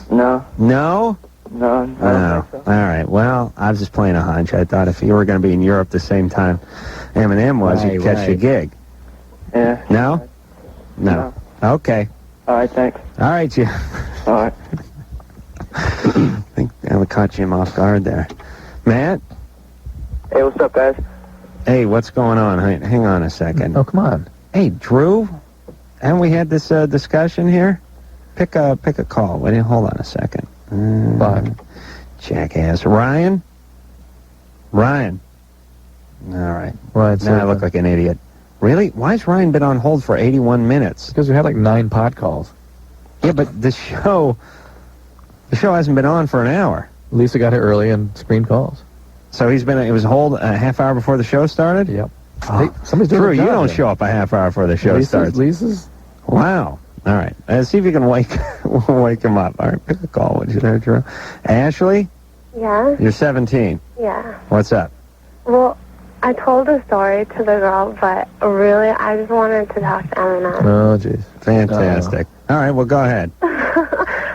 No. No? No, I don't think so. All right. Well, I was just playing a hunch. I thought if you were going to be in Europe the same time Eminem was, you'd catch a gig. Yeah. No? No. Okay. All right, thanks. All right, Jim. All right. I think I caught Jim off guard there. Matt? Hey, what's up, guys? Hey, what's going on? Hang on a second. Oh, come on. Hey, Drew? Haven't we had this discussion here? Pick a call. Wait, hold on a second. Fine. Jackass. Ryan? Ryan. All right. Ryan, now I look like an idiot. Really? Why's Ryan been on hold for 81 minutes? Because we had like 9 pot calls. Yeah, but the show hasn't been on for an hour. Lisa got here early and screened calls. So it was hold a half hour before the show started? Yep. Oh, hey, somebody's doing Drew, a job you don't here. show up a half hour before the show starts. Lisa's. Wow. All right. See if you can wake him up. All right, pick a call. Would you there, Drew? Ashley? Yeah? You're 17. Yeah. What's up? Well, I told the story to the girl, but really, I just wanted to talk to Eminem. Oh, jeez. Fantastic. All right, well, go ahead.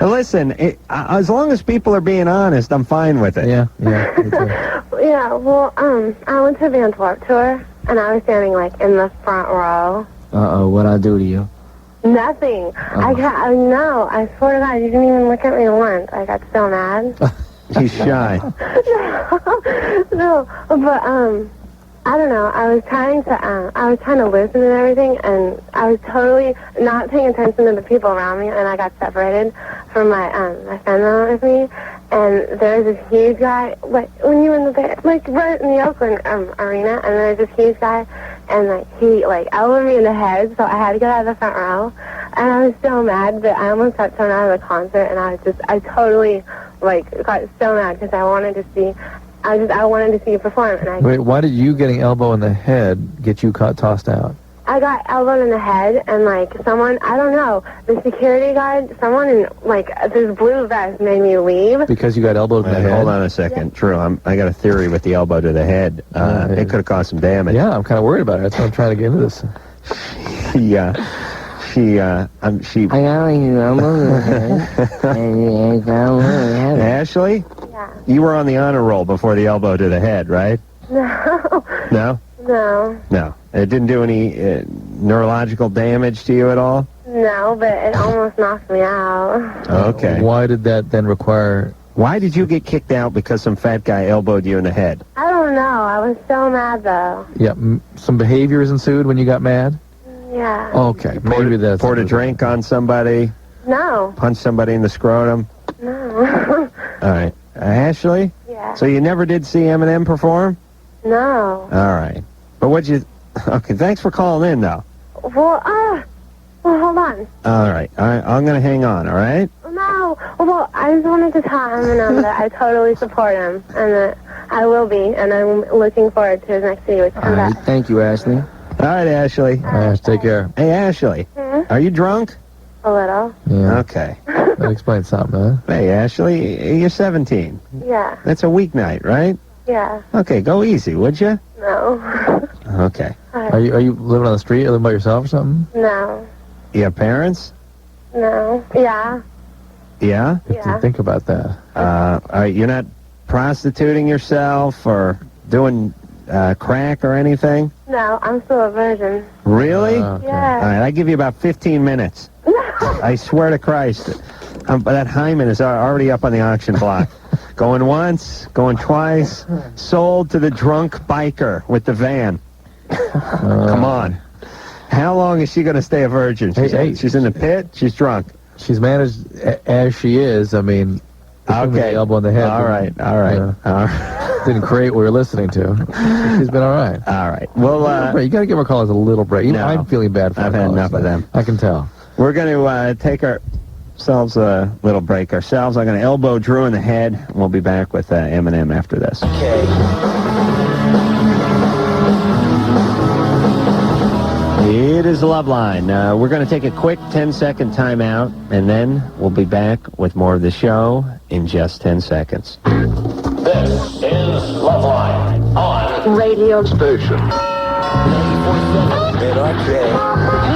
Listen, as long as people are being honest, I'm fine with it. Yeah. Yeah, well, I went to the Antwerp tour, and I was standing, like, in the front row. Uh-oh, what'd I do to you? Nothing. No, I swear to God, you didn't even look at me once. I got so mad. He's shy. No, but, I don't know. I was trying to listen and everything, and I was totally not paying attention to the people around me, and I got separated from my friend that went with me, and there was this huge guy, like, when you were in the bed, like, right in the Oakland arena, and there was this huge guy, and, like, he, like, elbowed me in the head, so I had to get out of the front row, and I was so mad that I almost got thrown out of the concert, and I totally, like, got so mad because I wanted to see you perform. And Wait, why did you getting elbow in the head get you tossed out? I got elbowed in the head, and, like, someone, I don't know, the security guard, someone in, like, this blue vest made me leave. Because you got elbowed in the head? Hold on a second. True, I got a theory with the elbow to the head. It could have caused some damage. Yeah, I'm kind of worried about it. That's why I'm trying to get into this. She I got you elbow in the head. Ashley? Yeah. You were on the honor roll before the elbow to the head, right? No. No? No. No. It didn't do any neurological damage to you at all? No, but it almost knocked me out. Okay. Why did that then require... Why did you get kicked out because some fat guy elbowed you in the head? I don't know. I was so mad, though. Yeah, some behaviors ensued when you got mad? Yeah. Okay, maybe that's... Poured a drink on somebody? No. Punched somebody in the scrotum? No. All right. Ashley? Yeah. So you never did see Eminem perform? No. All right. But what'd you... Okay, thanks for calling in, though. Well, hold on. All right. I'm going to hang on, all right? No. Well, I just wanted to tell Eminem that I totally support him, and that I will be, and I'm looking forward to his next video. All right, thank you, Ashley. All right, Ashley. All right, take care. Hey, Ashley. Are you drunk? A little. Yeah. Okay. That explains something, huh? Hey, Ashley, you're 17. Yeah. That's a weeknight, right? Yeah. Okay, go easy, would you? No. Okay. Are you living on the street, living by yourself or something? No. You have parents? No. Yeah. Yeah? Yeah. Think about that. You're not prostituting yourself or doing crack or anything? No, I'm still a virgin. Really? Okay. Yeah. All right, I give you about 15 minutes. I swear to Christ. That hymen is already up on the auction block. Going once, going twice, sold to the drunk biker with the van. Come on. How long is she going to stay a virgin? She's in the pit? She's drunk? She's managed as she is. I mean, okay. The elbow on the head. All right. Didn't create what we're listening to. She's been all right. All right. Well, you got to give our callers a little break. No, I'm feeling bad for I've had enough of them. I can tell. We're going to take ourselves a little break ourselves. I'm going to elbow Drew in the head, and we'll be back with Eminem after this. It is Loveline. We're going to take a quick 10-second timeout, and then we'll be back with more of the show in just 10 seconds. This is Loveline on radio station. And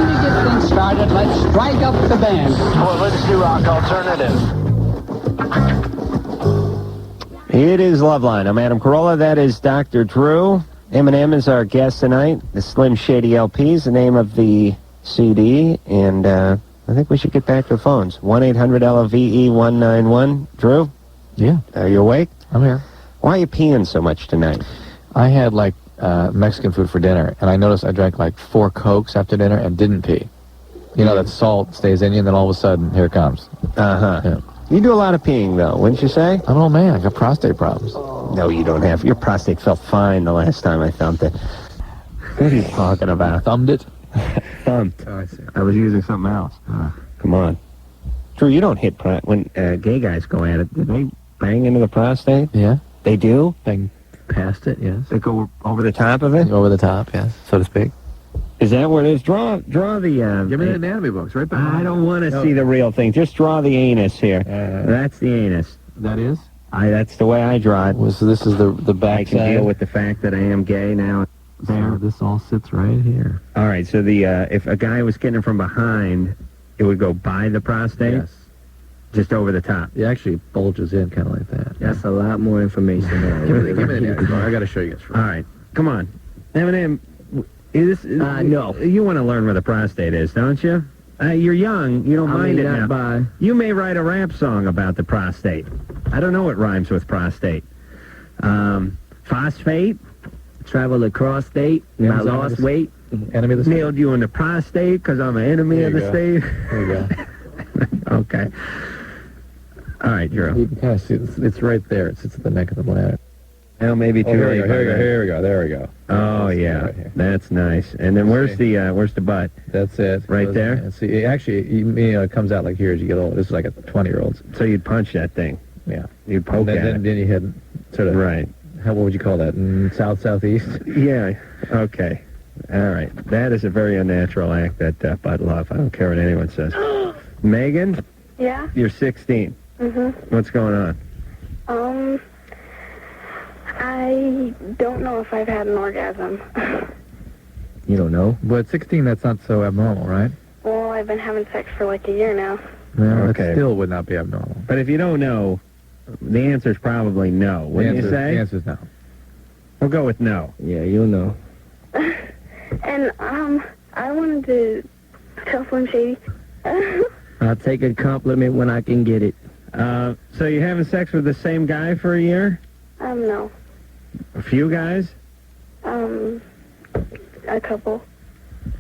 to get things started, let's strike up the band. For Lindsay Rock Alternative. It is Loveline. I'm Adam Carolla. That is Dr. Drew. Eminem is our guest tonight. The Slim Shady LP is the name of the CD, and I think we should get back to the phones. 1-800-LVE-191. Drew? Yeah. Are you awake? I'm here. Why are you peeing so much tonight? I had, Mexican food for dinner, and I noticed I drank, 4 Cokes after dinner and didn't pee. You know, that salt stays in you, and then all of a sudden, here it comes. Uh-huh. Yeah. You do a lot of peeing, though, wouldn't you say? I'm an old man. I got prostate problems. No, you don't have. Your prostate felt fine the last time I thumped it. What are you talking about? Thumbed it? Thumped. Oh, I see. I was using something else. Come on. Drew, you don't hit when gay guys go at it. Do they bang into the prostate? Yeah. They do? Bang past it, yes. They go over the top of it? Over the top, yes, so to speak. Is that what it is? Draw the... Give me the anatomy books, right behind. I don't want to see the real thing. Just draw the anus here. That's the anus. That is? That's the way I draw it. So this is the back I can side. deal with the fact that I am gay now. So this all sits right here. All right, so if a guy was getting it from behind, it would go by the prostate? Yes. Just over the top? It actually bulges in kind of like that. That's a lot more information there. Give me the anatomy book. I got to show you this. All right, come on. Eminem, no. You want to learn where the prostate is, don't you? You're young. You don't mind it now. You may write a rap song about the prostate. I don't know what rhymes with prostate. Phosphate. Travel across state. I lost weight. Enemy of the state. Nailed you in the prostate because I'm an enemy of the state. There you go. Okay. All right, Drew. You can kind of see it's right there. It sits at the neck of the bladder. Well, maybe too late. Here we go. There we go. Oh yeah, that's nice. And then where's the butt? That's it. Right there. And see, actually, it comes out like here as you get older. This is like a 20-year-old. So you'd punch that thing. Yeah. You'd poke at it. Then you hit sort of right. What would you call that? Southeast. Yeah. Okay. All right. That is a very unnatural act. That butt love. I don't care what anyone says. Megan. Yeah. You're 16. Mhm. What's going on? I don't know if I've had an orgasm. You don't know? But 16, that's not so abnormal, right? Well, I've been having sex for like a year now. Well, that still would not be abnormal. But if you don't know, the answer is probably no. Wouldn't you say? The answer is no. We'll go with no. Yeah, you'll know. And I wanted to tell Slim Shady. I'll take a compliment when I can get it. So you're having sex with the same guy for a year? No. A few guys? A couple.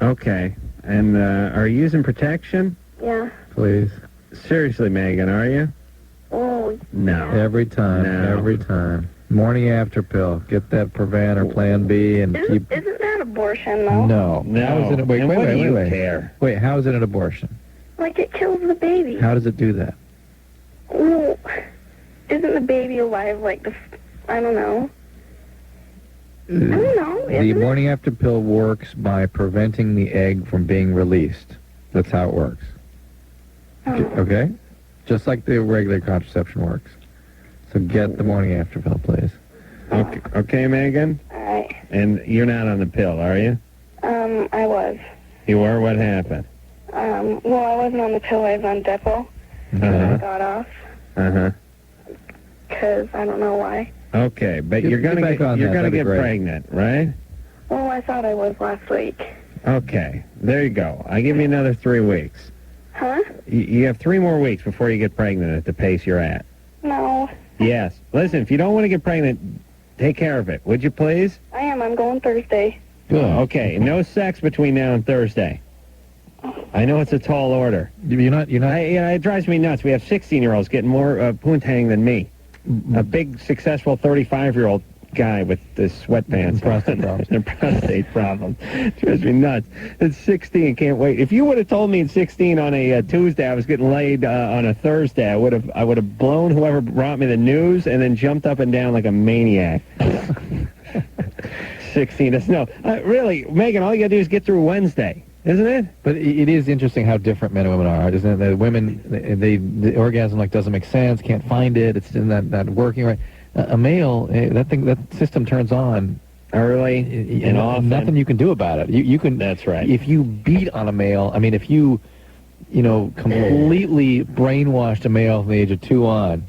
Okay. And are you using protection? Yeah. Please. Seriously, Megan, are you? Oh. No. Every time. No. Every time. Morning after pill. Get that Prevent or Plan B and keep... Isn't that abortion, though? No. How is it... Wait. Care? Wait, how is it an abortion? Like, it kills the baby. How does it do that? Well, isn't the baby alive, like, I don't know. I don't know. The morning after pill works by preventing the egg from being released. That's how it works. Oh. Okay? Just like the regular contraception works. So get the morning after pill, please. Okay, Megan? All right. And you're not on the pill, are you? I was. You were? What happened? Well, I wasn't on the pill. I was on Depo. I got off. Because I don't know why. Okay, but you're gonna get pregnant, right? Well, I thought I was last week. Okay, there you go. I give you another 3 weeks. Huh? You have 3 more weeks before you get pregnant at the pace you're at. No. Yes. Listen, if you don't want to get pregnant, take care of it, would you please? I am. I'm going Thursday. Good. Okay, no sex between now and Thursday. I know it's a tall order. You're not. It drives me nuts. We have 16-year-olds getting more poontang than me. A big, successful 35-year-old guy with the sweatpants. Prostate problem. Drives me nuts. It's 16, can't wait. If you would have told me at 16 on a Tuesday I was getting laid on a Thursday, I would have blown whoever brought me the news and then jumped up and down like a maniac. 16. No, really, Megan, all you got to do is get through Wednesday. Isn't it? But it is interesting how different men and women are, isn't it? The women, the orgasm doesn't make sense, can't find it, it's not working right. A male, that system turns on early and often. Nothing you can do about it. You can. That's right. If you beat on a male, I mean, if you completely brainwashed a male from the age of 2 on,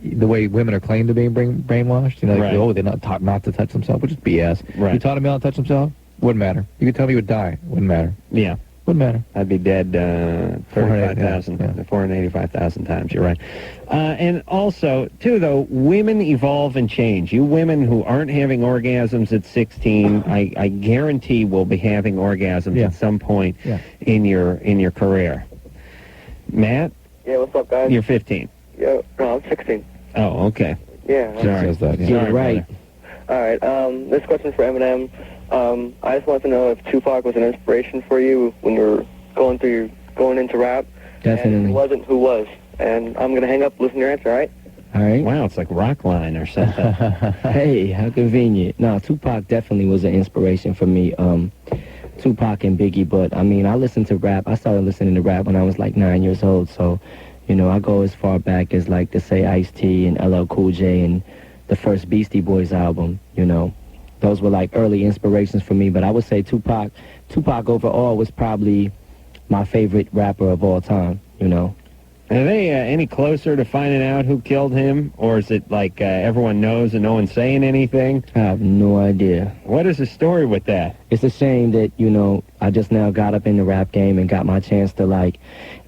the way women are claimed to be brainwashed, right. Oh, they're not taught not to touch themselves, which is BS. Right. You taught a male to touch himself? Wouldn't matter. You could tell me he would die. Wouldn't matter. Yeah. Wouldn't matter. I'd be dead 485,000 times. You're right. And also, too, though, women evolve and change. You women who aren't having orgasms at 16, I guarantee will be having orgasms at some point in your career. Matt? Yeah, what's up, guys? You're 15. Yeah, no, I'm 16. Oh, okay. Yeah. Sorry. Says that, Sorry, right. All right, this question's for Eminem. I just want to know if Tupac was an inspiration for you when you were going into rap. Definitely. And if it wasn't, who was? And I'm going to hang up, listen to your answer, all right? All right. Wow, it's like Rockline or something. Hey, how convenient. No, Tupac definitely was an inspiration for me. Tupac and Biggie, but I mean, I listened to rap. I started listening to rap when I was like 9 years old, so, I go as far back as like to say Ice-T and LL Cool J and the first Beastie Boys album, Those were like early inspirations for me, but I would say Tupac overall was probably my favorite rapper of all time, Are they any closer to finding out who killed him, or is it like everyone knows and no one's saying anything? I have no idea. What is the story with that? It's a shame that, I just now got up in the rap game and got my chance to,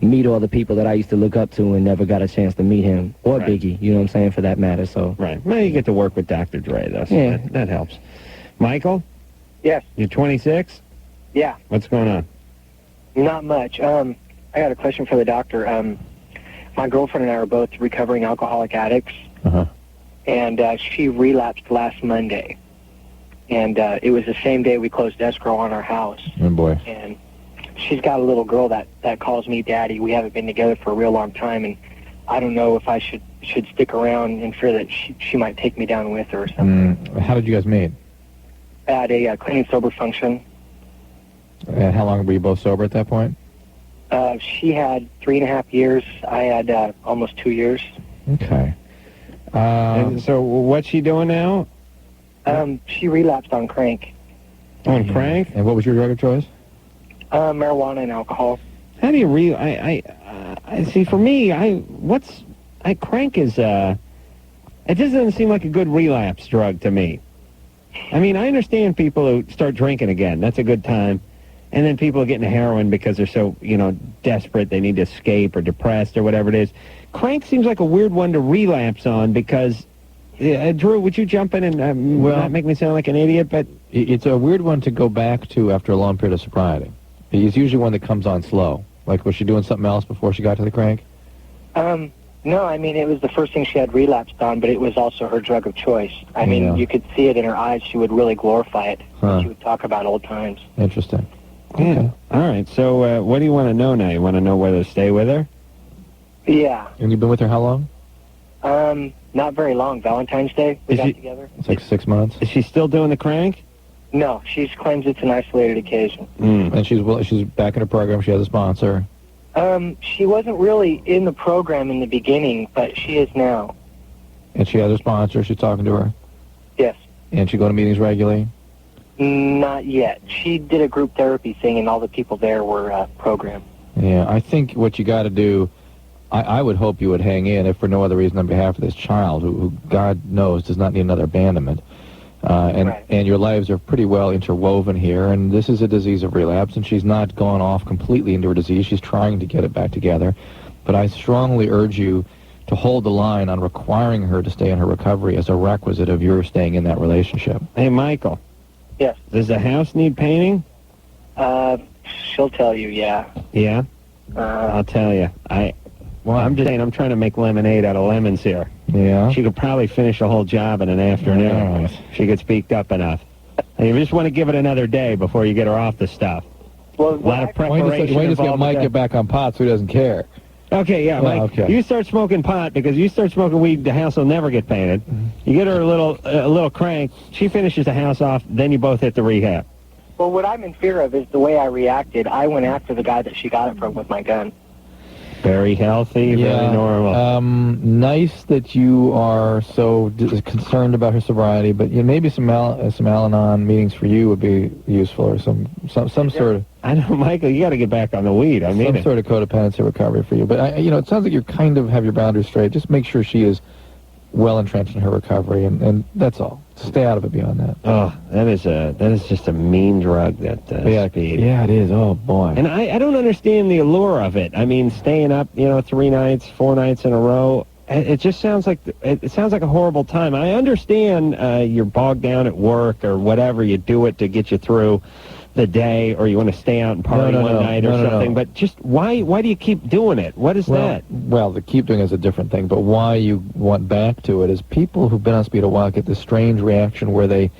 meet all the people that I used to look up to and never got a chance to meet him, or Biggie, you know what I'm saying, for that matter, so. Right. Well, you get to work with Dr. Dre, though, so Yeah. that helps. Michael? Yes. You're 26? Yeah. What's going on? Not much. I got a question for the doctor. My girlfriend and I are both recovering alcoholic addicts, and she relapsed last Monday. And it was the same day we closed escrow on our house. Oh, boy. And she's got a little girl that calls me daddy. We haven't been together for a real long time, and I don't know if I should stick around and fear that she might take me down with her or something. How did you guys meet? At a clean and sober function. And how long were you both sober at that point? She had 3.5 years. I had almost 2 years. Okay. And so what's she doing now? She relapsed on crank. On crank? And what was your drug of choice? Marijuana and alcohol. How do you I see, for me, crank is, it just doesn't seem like a good relapse drug to me. I mean, I understand people who start drinking again. That's a good time. And then people get into heroin because they're so, desperate, they need to escape or depressed or whatever it is. Crank seems like a weird one to relapse on because, Drew, would you jump in and not make me sound like an idiot? But it's a weird one to go back to after a long period of sobriety. It's usually one that comes on slow. Like, was she doing something else before she got to the crank? No, I mean, it was the first thing she had relapsed on, but it was also her drug of choice. I mean, you could see it in her eyes. She would really glorify it. She would talk about old times. Interesting. Yeah. All right. So what do you want to know now? You want to know whether to stay with her? Yeah. And you've been with her how long? Not very long. Valentine's Day, we got together. It's like 6 months. Is she still doing the crank? No, she claims it's an isolated occasion. And she's back in her program. She has a sponsor. She wasn't really in the program in the beginning, but she is now. And she has a sponsor. She's talking to her. Yes. And she go to meetings regularly? Not yet. She did a group therapy thing, and all the people there were programmed. Yeah, I think what you got to do, I would hope you would hang in, if for no other reason on behalf of this child, who God knows does not need another abandonment. And your lives are pretty well interwoven here, and this is a disease of relapse, and she's not gone off completely into her disease. She's trying to get it back together. But I strongly urge you to hold the line on requiring her to stay in her recovery as a requisite of your staying in that relationship. Hey, Michael. Yes. Does the house need painting? She'll tell you, yeah. Yeah? I'll tell you. I'm just saying, I'm trying to make lemonade out of lemons here. Yeah? She could probably finish the whole job in an afternoon. She gets beaked up enough. And you just want to give it another day before you get her off the stuff. Well, a lot of preparation. Wait to get Mike get back on pot so he doesn't care. Okay, yeah, Mike. Okay. You start smoking pot, because you start smoking weed, the house will never get painted. You get her a little crank, she finishes the house off, then you both hit the rehab. Well, what I'm in fear of is the way I reacted. I went after the guy that she got it from with my gun. Very healthy, very normal. Nice that you are so concerned about her sobriety, but maybe some Al-Anon meetings for you would be useful, or some sort of... I know, Michael, you got to get back on the weed. Some sort of codependency recovery for you. But, it sounds like you kind of have your boundaries straight. Just make sure she is well entrenched in her recovery, and that's all. Stay out of it beyond that. Oh, that is just a mean drug, that speed. Yeah, it is. Oh, boy. And I don't understand the allure of it. I mean, staying up, 3 nights, 4 nights in a row, it just sounds like a horrible time. I understand you're bogged down at work or whatever, you do it to get you through the day, or you want to stay out and party one night or something. But just why do you keep doing it? What is that? Well, the keep doing is a different thing, but why you want back to it is people who've been on speed a while get this strange reaction where they,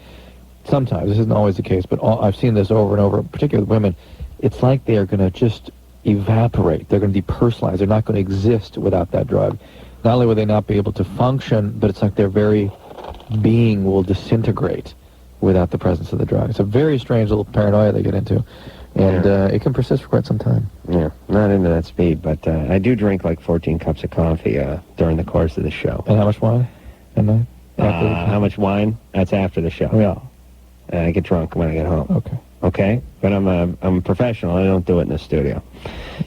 sometimes, this isn't always the case, but I've seen this over and over, particularly with women, it's like they are going to just evaporate. They're going to depersonalize. They're not going to exist without that drug. Not only will they not be able to function, but it's like their very being will disintegrate without the presence of the drug. It's a very strange little paranoia they get into, and it can persist for quite some time. Yeah, not into that speed, but I do drink like 14 cups of coffee during the course of the show. And how much wine at night? How much wine? That's after the show. Yeah. I get drunk when I get home. Okay. Okay? But I'm a professional. I don't do it in the studio.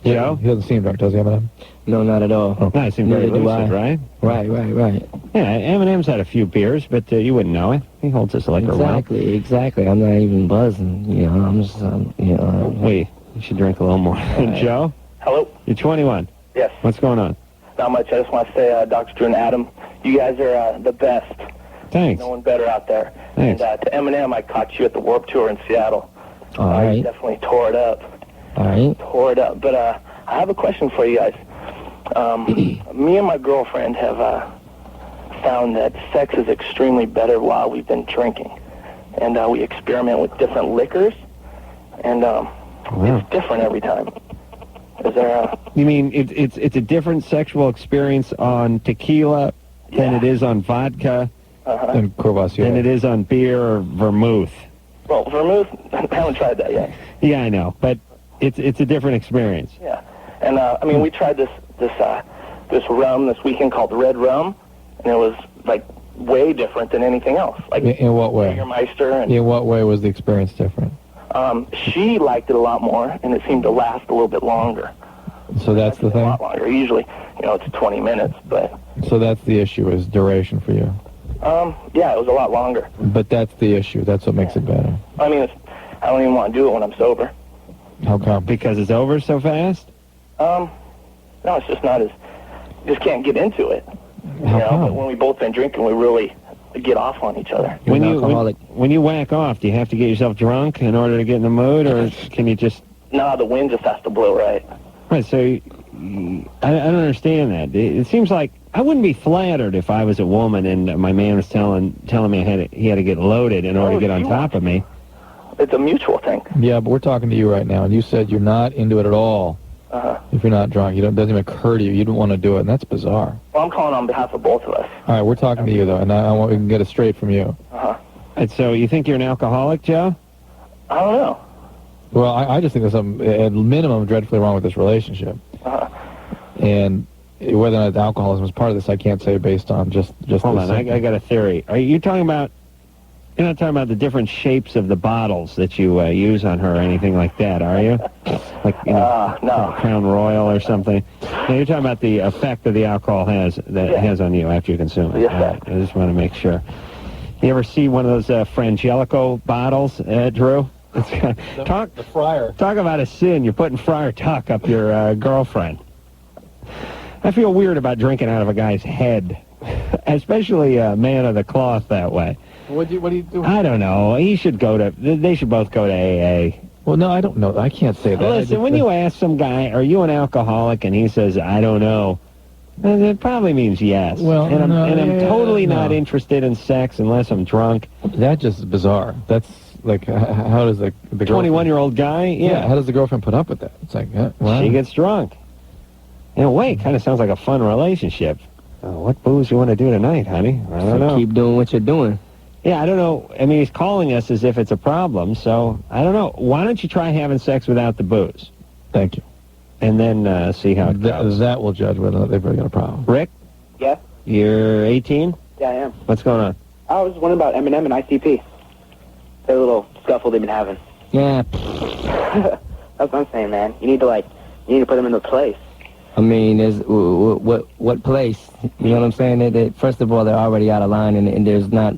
Joe? He doesn't seem drunk, does he, Eminem? No, not at all. Oh, I seem very lucid, right? Right. Yeah, Eminem's had a few beers, but you wouldn't know it. He holds his liquor well. Exactly. I'm not even buzzing. I'm just, Wait, you should drink a little more. Joe? Hello? You're 21. Yes. What's going on? Not much. I just want to say, Dr. Drew and Adam, you guys are the best. Thanks. No one better out there. Thanks. And to Eminem, I caught you at the Warped Tour in Seattle. All right. You definitely tore it up. All right. Tore it up. But I have a question for you guys. Me and my girlfriend have found that sex is extremely better while we've been drinking. And we experiment with different liquors, and it's different every time. Is there You mean it's a different sexual experience on tequila than it is on vodka, and Courvoisier, than it is on beer or vermouth? Well, vermouth, I haven't tried that yet. Yeah, I know, but it's a different experience. Yeah, and we tried this rum this weekend called Red Rum, and it was like way different than anything else. Like in what way? Jägermeister. And In what way was the experience different? She liked it a lot more, and it seemed to last a little bit longer. So that's the A thing? lot longer. Usually, it's 20 minutes, but... So that's the issue, is duration for you? Yeah, it was a lot longer. But that's the issue. That's what makes it better. I mean, I don't even want to do it when I'm sober. How come? Because it's over so fast? No, it's just not as... Just can't get into it. But when we both been drinking, we really get off on each other. When you whack off, do you have to get yourself drunk in order to get in the mood, or can you just... No, the wind just has to blow right. Right, so I don't understand that. It seems like I wouldn't be flattered if I was a woman and my man was telling me he had to get loaded in order to get on top of me. It's a mutual thing. Yeah, but we're talking to you right now, and you said you're not into it at all. If you're not drunk, it doesn't even occur to you. You don't want to do it, and that's bizarre. Well, I'm calling on behalf of both of us. All right, we're talking to you, though, and I want we can get it straight from you. And so you think you're an alcoholic, Joe? I don't know. Well, I just think there's something, at minimum, dreadfully wrong with this relationship. And whether or not alcoholism is part of this, I can't say based on just Hold on, I got a theory. Are you talking about You're not talking about the different shapes of the bottles that you use on her or anything like that, are you? Like, no. Crown Royal or something? No, you're talking about the effect that the alcohol has it has on you after you consume it. Yes, I just want to make sure. You ever see one of those Frangelico bottles, Drew? Talk about a sin. You're putting Friar Tuck up your girlfriend. I feel weird about drinking out of a guy's head, especially a man of the cloth that way. What do you do? I don't know. They should both go to AA. Well, no, I don't know. I can't say that. Listen, when you ask some guy, are you an alcoholic, and he says, I don't know, that probably means yes. Well, and I'm totally not interested in sex unless I'm drunk. That just is bizarre. That's like, how does the 21-year-old guy? Yeah. How does the girlfriend put up with that? It's like, well, she gets drunk. In a way, it kind of sounds like a fun relationship. What booze you want to do tonight, honey? I don't know. Keep doing what you're doing. Yeah, I don't know. I mean, he's calling us as if it's a problem, so I don't know. Why don't you try having sex without the booze? Thank you. And then see how it goes. That will judge whether or not they've really got a problem. Rick? Yeah? You're 18? Yeah, I am. What's going on? I was wondering about Eminem and ICP. Their little scuffle they've been having. Yeah. That's what I'm saying, man. You need to put them in their place. I mean, there's what place? You know what I'm saying? That first of all, they're already out of line, and there's not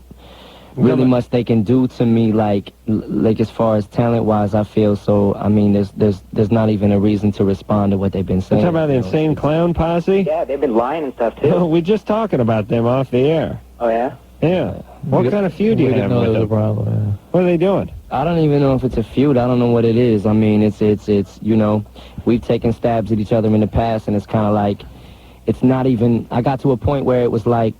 really much they can do to me, like as far as talent-wise, I feel. So, I mean, there's not even a reason to respond to what they've been saying. You're talking about the Insane Clown Posse? Yeah, they've been lying and stuff, too. We're just talking about them off the air. Oh, yeah? Yeah. What kind of feud do you have with them? Problem, What are they doing? I don't even know if it's a feud. I don't know what it is. I mean, it's you know, we've taken stabs at each other in the past, and it's kind of like, it's not even, I got to a point where it was like,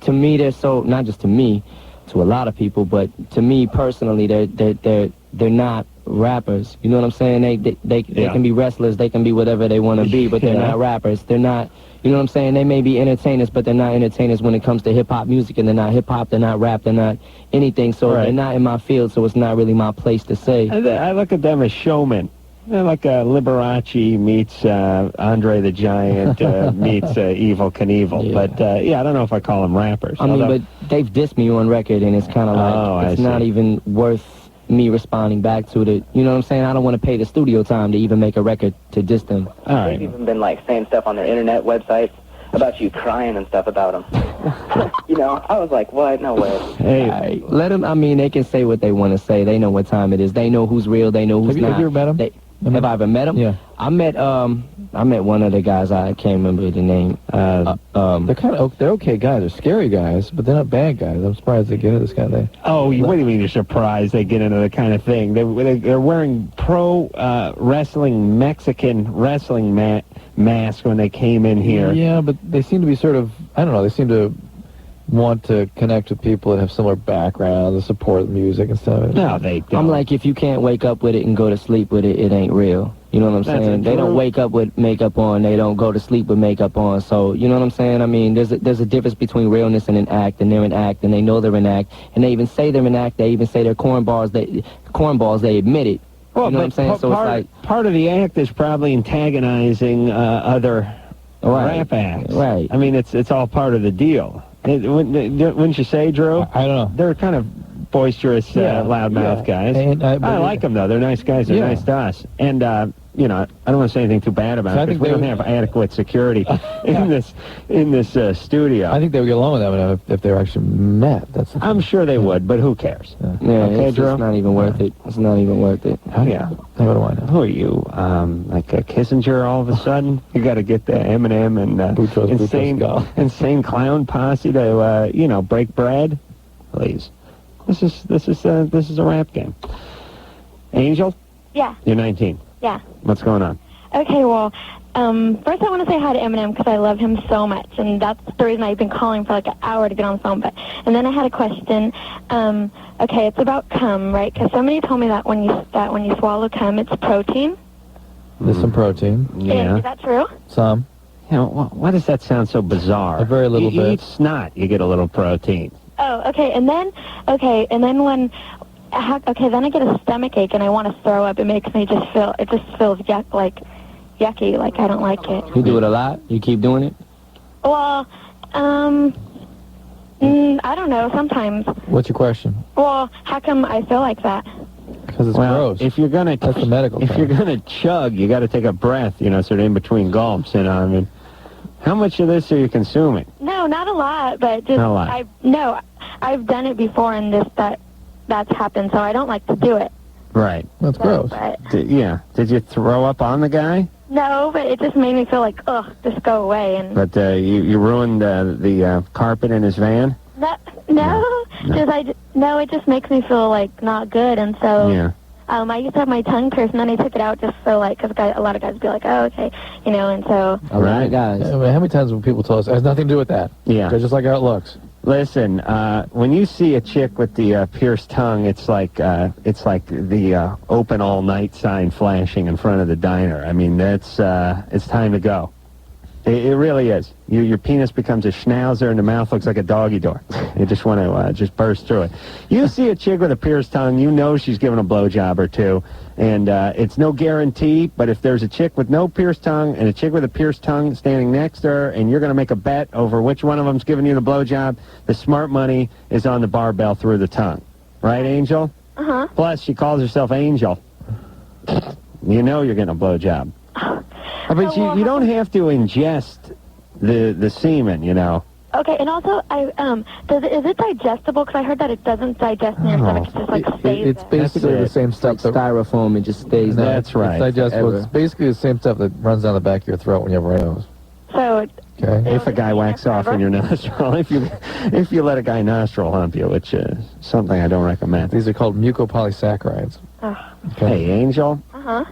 to me, they're so, not just to me, to a lot of people, but to me personally, they're not rappers. You know what I'm saying? They can be wrestlers, they can be whatever they want to be, but they're not rappers. They're not, you know what I'm saying? They may be entertainers, but they're not entertainers when it comes to hip-hop music, and they're not hip-hop, they're not rap, they're not anything, so they're not in my field, so it's not really my place to say. I look at them as showmen. They're like Liberace meets Andre the Giant meets Evil Knievel. Yeah. But, I don't know if I call them rappers. I mean, but they've dissed me on record, and it's kind of like, it's not even worth me responding back to it. You know what I'm saying? I don't want to pay the studio time to even make a record to diss them. All right. They've even been, like, saying stuff on their internet websites about you crying and stuff about them. You know, I was like, what? No way. Hey, let them, I mean, they can say what they want to say. They know what time it is. They know who's real. They know who's not. Have you ever met them? Have I ever met them? Yeah. I met one of the guys. I can't remember the name. They're kind of they're okay guys. They're scary guys, but they're not bad guys. I'm surprised they get into this kind of thing. what do you mean you're surprised they get into the kind of thing? They're wearing pro wrestling Mexican wrestling masks when they came in here. Yeah, but they seem to be sort of, I don't know, they seem to want to connect with people that have similar backgrounds, to support music and stuff. No, they don't. I'm like, if you can't wake up with it and go to sleep with it, it ain't real. You know what I'm saying? They don't wake up with makeup on. They don't go to sleep with makeup on. So, you know what I'm saying? I mean, there's a difference between realness and an act, and they're an act, and they know they're an act, and they even say they're an act. They even say they're cornballs. They admit it. Well, you know what I'm saying? So it's like, part of the act is probably antagonizing other rap acts. Right. I mean, it's all part of the deal. Wouldn't you say, Drew? I don't know. They're kind of boisterous, loudmouth guys. And I like them, though. They're nice guys. They're nice to us. And, you know, I don't want to say anything too bad about it, because we don't have adequate security in this studio. I think they would get along with them if they were actually met. I'm sure they would, but who cares? okay, Drew? It's not even worth it. It's not even worth it. Yeah. What do I know? Who are you? Like a Kissinger all of a sudden? You got to get the Eminem and insane clown posse to break bread? Please. This is a rap game. Angel? Yeah. You're 19. Yeah. What's going on? Okay, well, first I want to say hi to Eminem because I love him so much, and that's the reason I've been calling for like an hour to get on the phone. And then I had a question. Okay, it's about cum, right? Because somebody told me that when you swallow cum, it's protein. There's some protein. Yeah. Is that true? Some. You know, why does that sound so bizarre? A very little you bit. Eat snot, you get a little protein. Oh, okay. And then when then I get a stomach ache and I want to throw up. It makes me just feels yucky, like I don't like it. You do it a lot? You keep doing it? Well, I don't know, sometimes. What's your question? Well, how come I feel like that? Because it's Well, gross. if you're gonna, That's the medical if term. you're gonna chug, you got to take a breath, sort of in between gulps. I mean, how much of this are you consuming? No, not a lot, but just Not a lot. I've done it before, and that's happened, so I don't like to do it. Right. That's gross. But, Did you throw up on the guy? no, but it just made me feel like, ugh, just go away. And But you ruined the carpet in his van? no, it just makes me feel like not good, and so Yeah. I used to have my tongue pierced, and then I took it out just so because a lot of guys would be like, oh, okay, and so. All right, guys. I mean, how many times have people told us it has nothing to do with that? Yeah. It's just like how it looks. Listen, when you see a chick with the pierced tongue, it's like the open all night sign flashing in front of the diner. I mean, it's time to go. It really is. Your penis becomes a schnauzer, and the mouth looks like a doggy door. You just want to just burst through it. You see a chick with a pierced tongue, you know she's giving a blowjob or two, and it's no guarantee. But if there's a chick with no pierced tongue and a chick with a pierced tongue standing next to her, and you're going to make a bet over which one of them's giving you the blowjob, the smart money is on the barbell through the tongue, right, Angel? Uh-huh. Plus, she calls herself Angel. You know you're getting a blowjob. But you don't have to ingest the semen, Okay, and also, is it digestible? Because I heard that it doesn't digest in your stomach; it just stays. It's basically the same stuff. Like styrofoam, it just stays there. That's right. It's digestible. Forever. It's basically the same stuff that runs down the back of your throat when you have a nose. So. Okay. If a guy whacks off in your nostril, if you let a guy nostril hump you, which is something I don't recommend. These are called mucopolysaccharides. Oh. Okay. Hey, Angel. Uh-huh.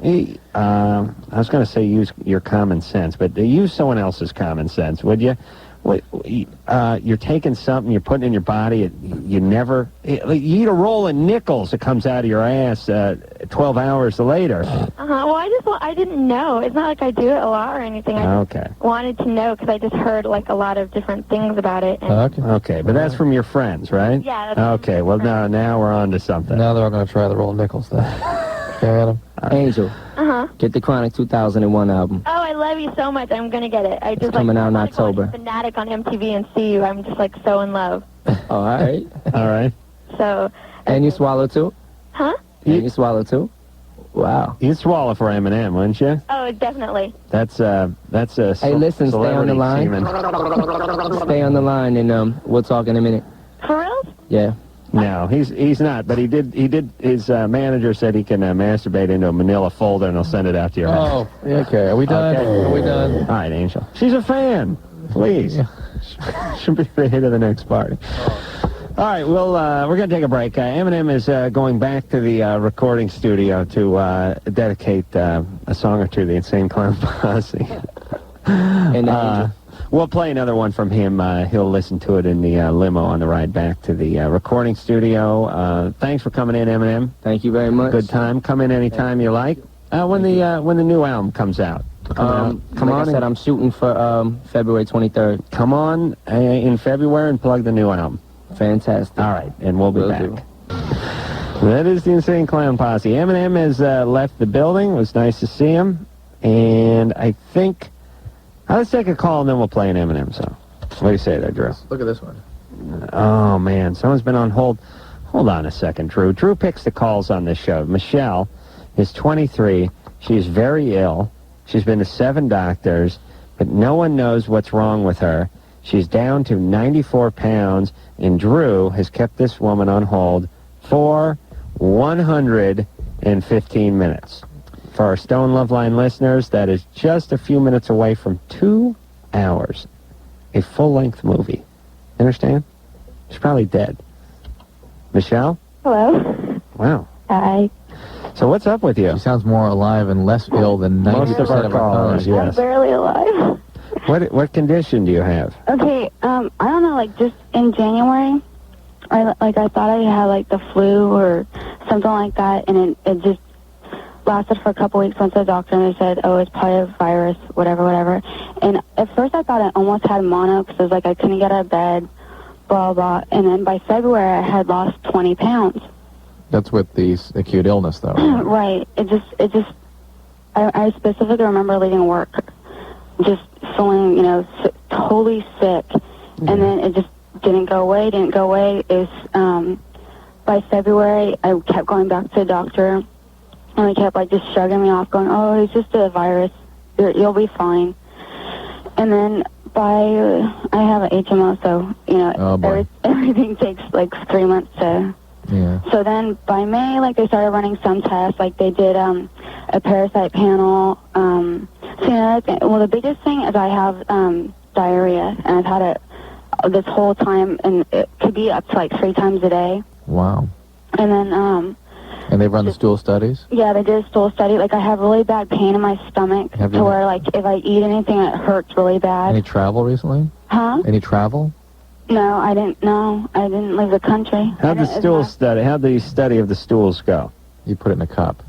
I was going to say use your common sense, but use someone else's common sense, would you? You're taking something, you're putting it in your body, you eat a roll of nickels, it comes out of your ass 12 hours later. Well, I didn't know. It's not like I do it a lot or anything. I just wanted to know because I just heard like a lot of different things about it. And Okay, but that's from your friends, right? Yeah. Okay, well now we're on to something. Now they're all going to try the roll of nickels then. Okay, Adam? Angel. Uh-huh. Get the Chronic 2001 album. Oh, I love you so much. I'm gonna get it. I just coming out in October. Fanatic on MTV and see you. I'm just like so in love. All right. All right. So. And you swallow too? Huh? And you swallow too? Wow. You'd swallow for Eminem, wouldn't you? Oh, definitely. That's a Hey, listen, stay on the line. Stay on the line, and we'll talk in a minute. For real? Yeah. No, he's not. But he did. His manager said he can masturbate into a manila folder and he'll send it out to your house. Oh, okay. Are we done? Okay. Are we done? All right, Angel. She's a fan. Please. Should be the hit of the next party. All right, well, we're going to take a break. Eminem is going back to the recording studio to dedicate a song or two to the Insane Clown Posse. And we'll play another one from him. He'll listen to it in the limo on the ride back to the recording studio. Thanks for coming in, Eminem. Thank you very much. Good time. Come in anytime you like. When the new album comes out. Come like on. I said, I'm shooting for February 23rd. Come on in February and plug the new album. Fantastic. All right, and we'll be Will back. do. That is the Insane Clown Posse. Eminem has left the building. It was nice to see him. And I think... let's take a call and then we'll play an Eminem song. What do you say there, Drew? Look at this one. Oh, man. Someone's been on hold. Hold on a second, Drew. Drew picks the calls on this show. Michelle is 23. She's very ill. She's been to 7 doctors, but no one knows what's wrong with her. She's down to 94 pounds, and Drew has kept this woman on hold for 115 minutes. For our Stone Loveline listeners, that is just a few minutes away from 2 hours. A full-length movie. Understand? She's probably dead. Michelle? Hello. Wow. Hi. So what's up with you? She sounds more alive and less ill than 90% Most of our callers, I'm yes. barely alive. What condition do you have? Okay, I don't know, like, just in January, I thought I had, like, the flu or something like that, and it just lasted for a couple weeks. Went to the doctor, and they said, oh, it's probably a virus, whatever. And at first I thought I almost had mono, because it was like I couldn't get out of bed, blah, blah. And then by February, I had lost 20 pounds. That's with the acute illness, though. Right. I specifically remember leaving work just feeling, totally sick. And then it just didn't go away. Is by February, I kept going back to the doctor, and they kept like just shrugging me off, going, "Oh, it's just a virus. You'll be fine." And then I have an HMO, so you know everything takes like 3 months to. Yeah. So then by May, like they started running some tests, like they did a parasite panel. So another thing, well, the biggest thing is I have diarrhea, and I've had it this whole time, and it could be up to like 3 times a day. Wow. And then and they've run the stool studies? yeah, they did a stool study. Like I have really bad pain in my stomach to where like if I eat anything, it hurts really bad. Any travel recently? Huh? Any travel? No, I didn't. No, I didn't leave the country. How'd the study of the stools go? You put it in a cup.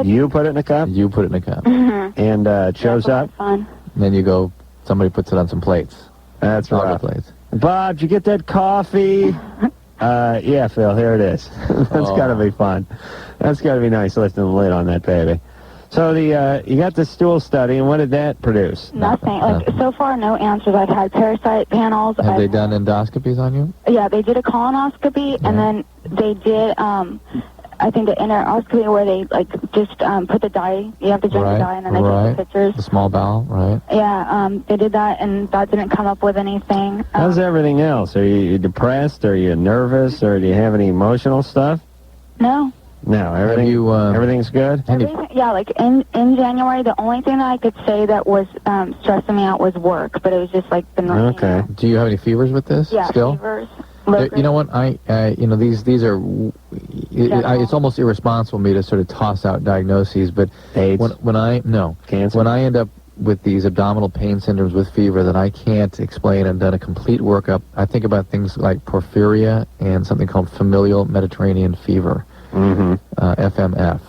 You put it in a cup? You put it in a cup. Mm-hmm. And it shows up? Fun. And then you go, somebody puts it on some plates. That's All right. the plates. Bob, did you get that coffee? Yeah, Phil, here it is. That's gotta be fun. That's gotta be nice lifting the lid on that baby. So you got the stool study, and what did that produce? Nothing. Like so far, no answers. I've had parasite panels. Have they done endoscopies on you? Yeah, they did a colonoscopy, and then they did, I think, the enteroscopy where they, like, just put the dye. You have to drink the dye, and then they take the pictures. The small bowel, right? Yeah, they did that, and that didn't come up with anything. How's everything else? Are you depressed? Are you nervous? Or do you have any emotional stuff? No. No, everything's good? Yeah, like, in January, the only thing that I could say that was stressing me out was work, but it was just, like, the normal. Okay. Do you have any fevers with this Yeah, still? fevers. You know what? These are. It's almost irresponsible of me to sort of toss out diagnoses, but AIDS? when I Cancer? When I end up with these abdominal pain syndromes with fever that I can't explain and done a complete workup, I think about things like porphyria and something called familial Mediterranean fever, FMF.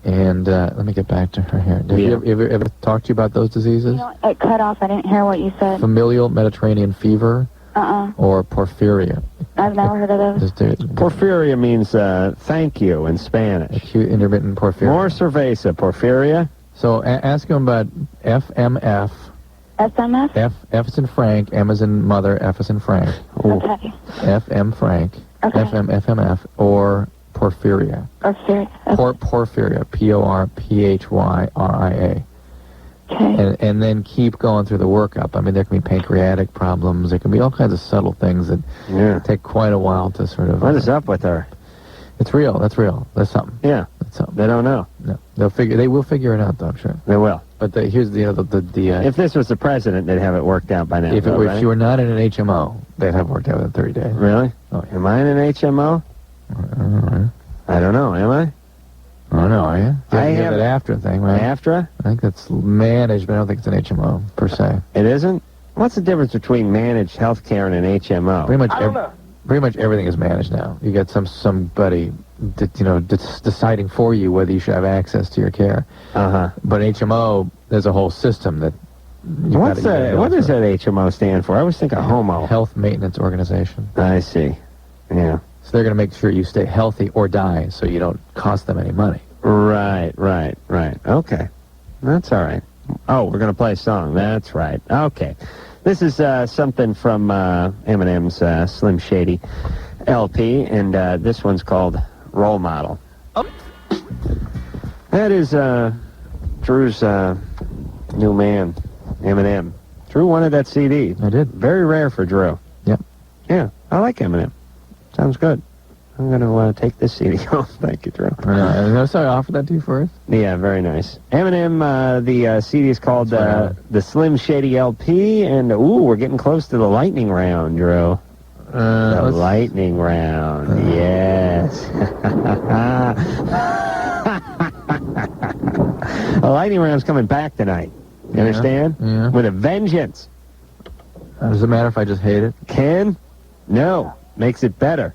And let me get back to her here. Have you ever talked to you about those diseases? You know, it cut off. I didn't hear what you said. Familial Mediterranean fever. Or porphyria. I've never heard of those. Porphyria means thank you in Spanish. Acute intermittent porphyria. More cerveza, porphyria. So ask him about FMF. SMF? F is in Frank, M is in mother, F is in Frank. Okay. FM Frank. Okay. FMF, or porphyria. Porphyria. Porphyria, Porphyria. Okay. And then keep going through the workup. I mean, there can be pancreatic problems. There can be all kinds of subtle things that take quite a while to sort of... What is up with her? It's real. That's real. That's something. Yeah. That's something. They don't know. No. They will figure it out, though, I'm sure. They will. But here's the if this was the president, they'd have it worked out by now. If you were not in an HMO, they'd have it worked out within 30 days. Really? Oh, yeah. Am I in an HMO? I don't know. Am I? Oh, no, are you? I have that after thing, right? After? I think that's managed, but I don't think it's an HMO, per se. It isn't? What's the difference between managed health care and an HMO? Pretty much everything is managed now. You got somebody deciding for you whether you should have access to your care. But HMO, there's a whole system that... What does that HMO stand for? I always think of HOMO. Health Maintenance Organization. I see. Yeah. So they're going to make sure you stay healthy or die so you don't cost them any money. Right. Okay. That's all right. Oh, we're going to play a song. That's right. Okay. This is something from Eminem's Slim Shady LP, and this one's called Role Model. That is Drew's new man, Eminem. Drew wanted that CD. I did. Very rare for Drew. Yep. Yeah, I like Eminem. Sounds good. I'm going to take this CD home. Thank you, Drew. Notice I offered that to you first? Yeah, very nice. Eminem, the CD is called the Slim Shady LP, and we're getting close to the lightning round, Drew. The lightning round, yes. The lightning round's coming back tonight. You understand? Yeah. With a vengeance. Does it matter if I just hate it? Ken? No. Makes it better.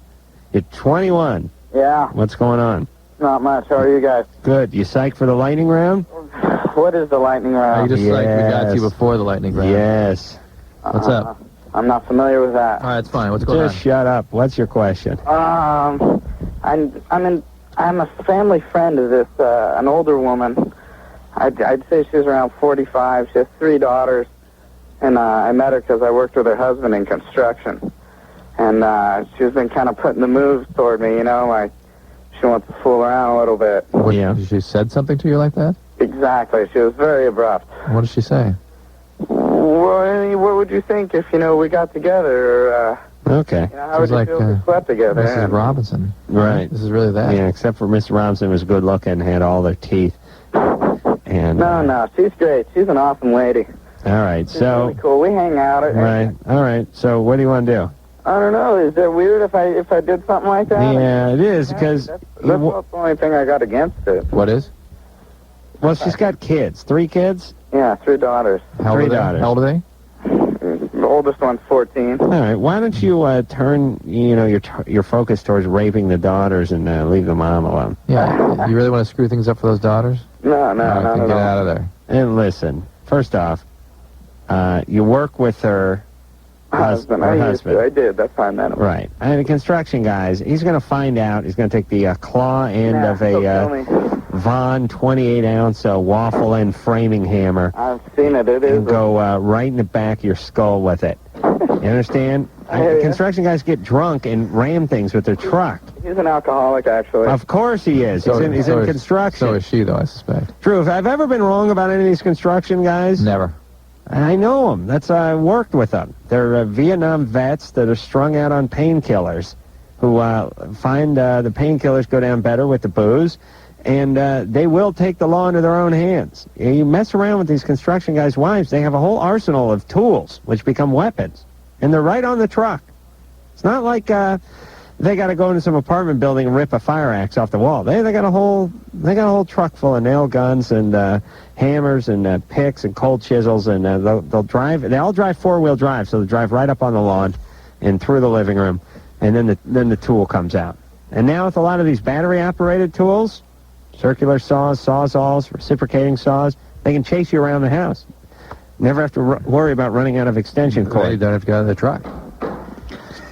You're 21. Yeah. What's going on? Not much. How are you guys? Good. You psyched for the lightning round? What is the lightning round? You just like we got to you before the lightning round. Yes. What's up? I'm not familiar with that. All right, it's fine. What's going on? Just shut up. What's your question? I'm a family friend of this, an older woman. I'd say she's around 45. She has 3 daughters, and I met her because I worked with her husband in construction. And she's been kind of putting the moves toward me, you know, like she wants to fool around a little bit. What, She said something to you like that? Exactly. She was very abrupt. What did she say? Well, I mean, what would you think if, you know, we got together, or, Okay. you know, how would you feel if we slept together? Mrs. Robinson. Right. This is really that. Yeah, except for Miss Robinson was good looking, had all their teeth. And No, she's great. She's an awesome lady. all right, She's so really cool. We hang out. right, all right. So what do you want to do? I don't know. Is that weird if I did something like that? Yeah, it is because That's the only thing I got against it. What is? well, she's got kids, 3 kids. Yeah, 3 daughters. How old are they? daughters. How old are they? The oldest one's 14. All right, why don't you turn your focus towards raping the daughters and leave the mom alone? Yeah. You really want to screw things up for those daughters? No, I not think at get all. out of there. And listen, first off, you work with her Husband. I did. That's how I met him. Right. And the construction guys, he's going to find out. He's going to take the claw end of a Von 28-ounce waffle end framing hammer. I've seen it. It is. And go right in the back of your skull with it. You understand? Construction guys get drunk and ram things with their truck. He's an alcoholic, actually. Of course he is. He's in construction. So is she, though, I suspect. True. If I've ever been wrong about any of these construction guys... Never. I know them. I worked with them. They're Vietnam vets that are strung out on painkillers who find the painkillers go down better with the booze, and they will take the law into their own hands. You mess around with these construction guys' wives, they have a whole arsenal of tools which become weapons, and they're right on the truck. It's not like they got to go into some apartment building and rip a fire axe off the wall. They got a whole truck full of nail guns and hammers and picks and cold chisels, and they'll drive. They all drive 4-wheel drive, so they drive right up on the lawn and through the living room, and then the tool comes out. And now with a lot of these battery-operated tools, circular saws, sawzalls, reciprocating saws, they can chase you around the house. Never have to worry about running out of extension cord. You don't have to get out of the truck.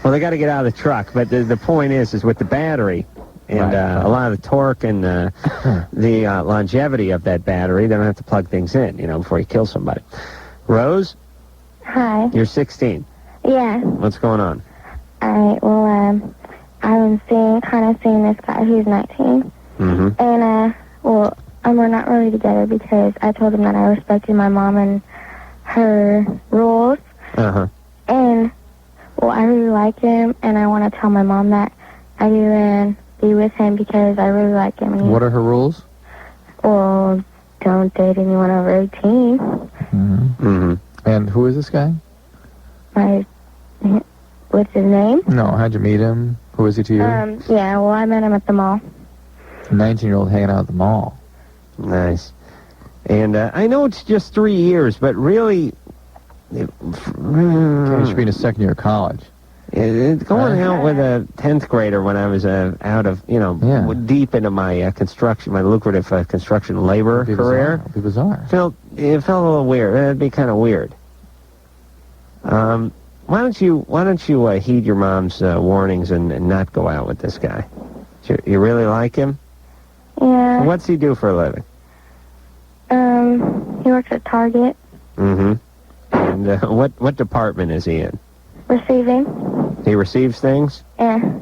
Well, they got to get out of the truck, but the point is with the battery and a lot of the torque and the longevity of that battery, they don't have to plug things in, before you kill somebody. Rose? Hi. You're 16. Yeah. What's going on? All right. Well, I've been seeing this guy who's 19. Mm-hmm. And, we're not really together because I told him that I respected my mom and her rules. Uh-huh. And, I really like him, and I want to tell my mom that I do and be with him because I really like him. What are her rules? Well, don't date anyone over 18. Mm-hmm. Mm-hmm. And who is this guy? What's his name? No, how'd you meet him? Who is he to you? Yeah, I met him at the mall. 19-year-old hanging out at the mall. Nice. And I know it's just 3 years, but really... You should be in a second year of college. Going out with a 10th grader when I was out of, deep into my construction, my lucrative construction labor career. It'd be bizarre. It felt a little weird. It'd be kind of weird. Why don't you heed your mom's warnings and not go out with this guy? You really like him? Yeah. What's he do for a living? He works at Target. Mm-hmm. And what department is he in? Receiving. He receives things? Yeah.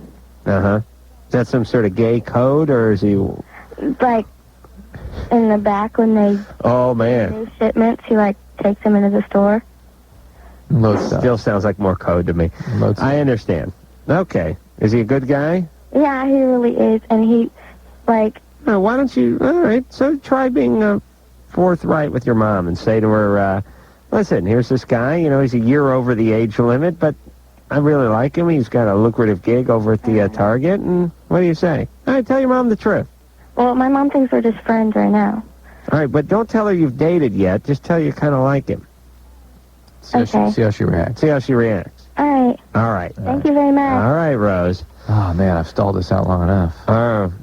Uh-huh. Is that some sort of gay code, or is he... Like, in the back when they... Oh, man. New shipments, he, takes them into the store. Still sounds like more code to me. I understand. Okay. Is he a good guy? Yeah, he really is, and he, why don't you... All right, so try being forthright with your mom and say to her, listen, here's this guy, he's a year over the age limit, but I really like him. He's got a lucrative gig over at the Target, and what do you say? All right, tell your mom the truth. Well, my mom thinks we're just friends right now. All right, but don't tell her you've dated yet. Just tell her you kind of like him. See how she reacts. See how she reacts. All right. All right. Thank you very much. All right, Rose. Oh, man, I've stalled this out long enough.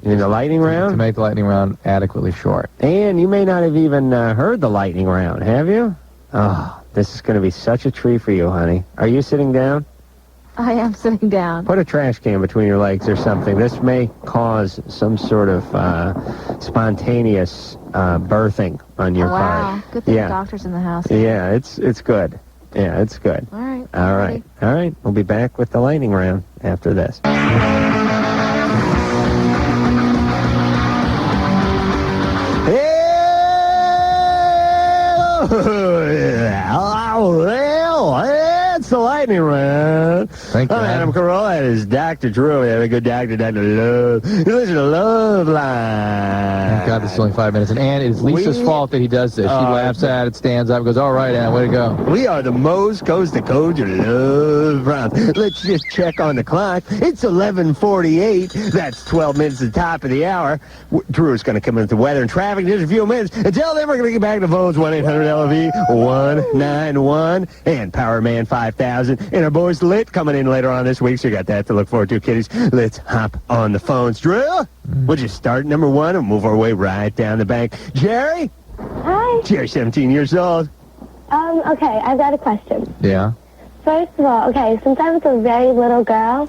In the lightning round? To make the lightning round adequately short. And you may not have even heard the lightning round, have you? Oh, this is going to be such a treat for you, honey. Are you sitting down? I am sitting down. Put a trash can between your legs or something. This may cause some sort of spontaneous birthing on your part. Wow. Good thing the doctor's in the house. Yeah, it's good. Yeah, it's good. All right. All right. All right. We'll be back with the lightning round after this. It's the lightning round. Thank you. I'm Adam Carolla. That is Dr. Drew. We have a good doctor, Dr. Love. You listen to Loveline. Thank God, this is only 5 minutes. And it's Lisa's fault that he does this. She laughs at it, stands up, goes, all right, Ann, way to go. We are the most coast-to-coast love round. Let's just check on the clock. It's 11:48. That's 12 minutes at the top of the hour. Drew is going to come in with the weather and traffic in just a few minutes. Until then, we're going to get back to phones 1-800-LV-191 and Powerman 5000. And our boys Lit coming in later on this week, so you got that to look forward to, kiddies. Let's hop on the phones. Drew, we'll just start number one and move our way right down the bank. Jerry? Hi. Jerry's 17 years old. Okay, I've got a question. Yeah? First of all, okay, since I was a very little girl,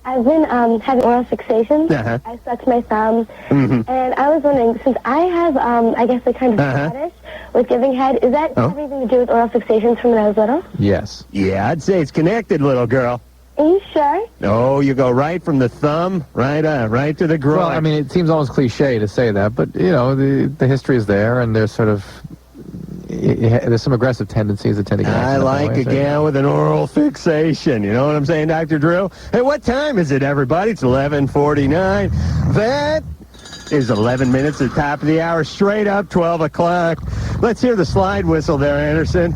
I've been having oral fixations. I sucked my thumb, and I was wondering, since I have, I guess, a kind of fetish with giving head, is that have anything to do with oral fixations from when I was little? Yes. Yeah, I'd say it's connected, little girl. Are you sure? Oh, you go right from the thumb, right to the groin. Well, I mean, it seems almost cliche to say that, but, you know, the history is there, and there's sort of... there's some aggressive tendencies that tend to get I like a gal with an oral fixation. You know what I'm saying, Dr. Drew? Hey, what time is it, everybody? It's 11:49. That is 11 minutes at the top of the hour, straight up 12 o'clock. Let's hear the slide whistle there, Anderson.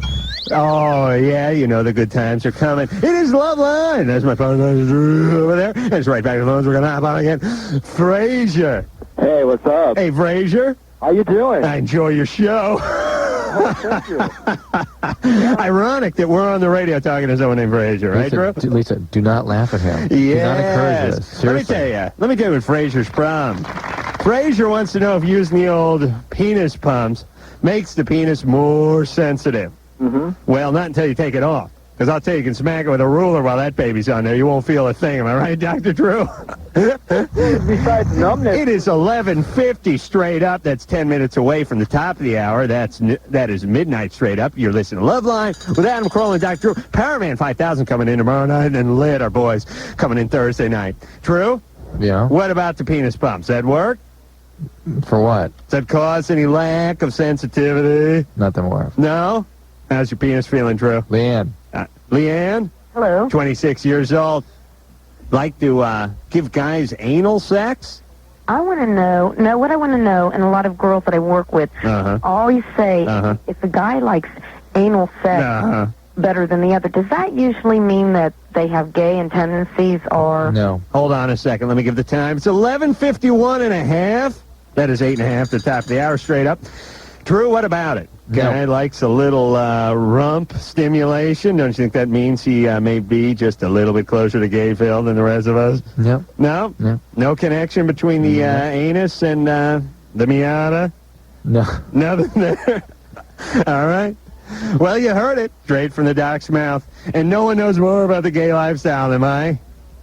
Oh, yeah, you know the good times are coming. It is Loveline. There's my phone over there. And it's right back to the phones. We're going to hop on again. Frazier. Hey, what's up? Hey, Frazier. How you doing? I enjoy your show. Thank you. Ironic that we're on the radio talking to someone named Frazier, right, Drew? Lisa, do not laugh at him. Yes. Do not encourage this. Seriously. Let me tell you what Frazier's problem. Frazier wants to know if using the old penis pumps makes the penis more sensitive. Well, not until you take it off. Because I'll tell you, you can smack it with a ruler while that baby's on there. You won't feel a thing. Am I right, Dr. Drew? Besides numbness. It is 11:50 straight up. That's 10 minutes away from the top of the hour. That is midnight straight up. You're listening to Loveline with Adam Carolla and Dr. Drew. Powerman 5000 coming in tomorrow night, and Lit, our boys, coming in Thursday night. True? Yeah. What about the penis pumps? That work? For what? Does that cause any lack of sensitivity? Nothing more. No? How's your penis feeling, Drew? Leanne. Leanne? Hello. 26 years old. Like to give guys anal sex? I want to know, what I want to know, and a lot of girls that I work with always say, if a guy likes anal sex better than the other, does that usually mean that they have gay tendencies or... No. Hold on a second. Let me give the time. It's 11:51 and a half. That is 8.5 at the top of the hour straight up. Drew, what about it? Guy likes a little rump stimulation. Don't you think that means he may be just a little bit closer to Gayville than the rest of us? No. No? No. No connection between the anus and the Miata? No. Nothing there? All right. Well, you heard it straight from the doc's mouth. And no one knows more about the gay lifestyle than my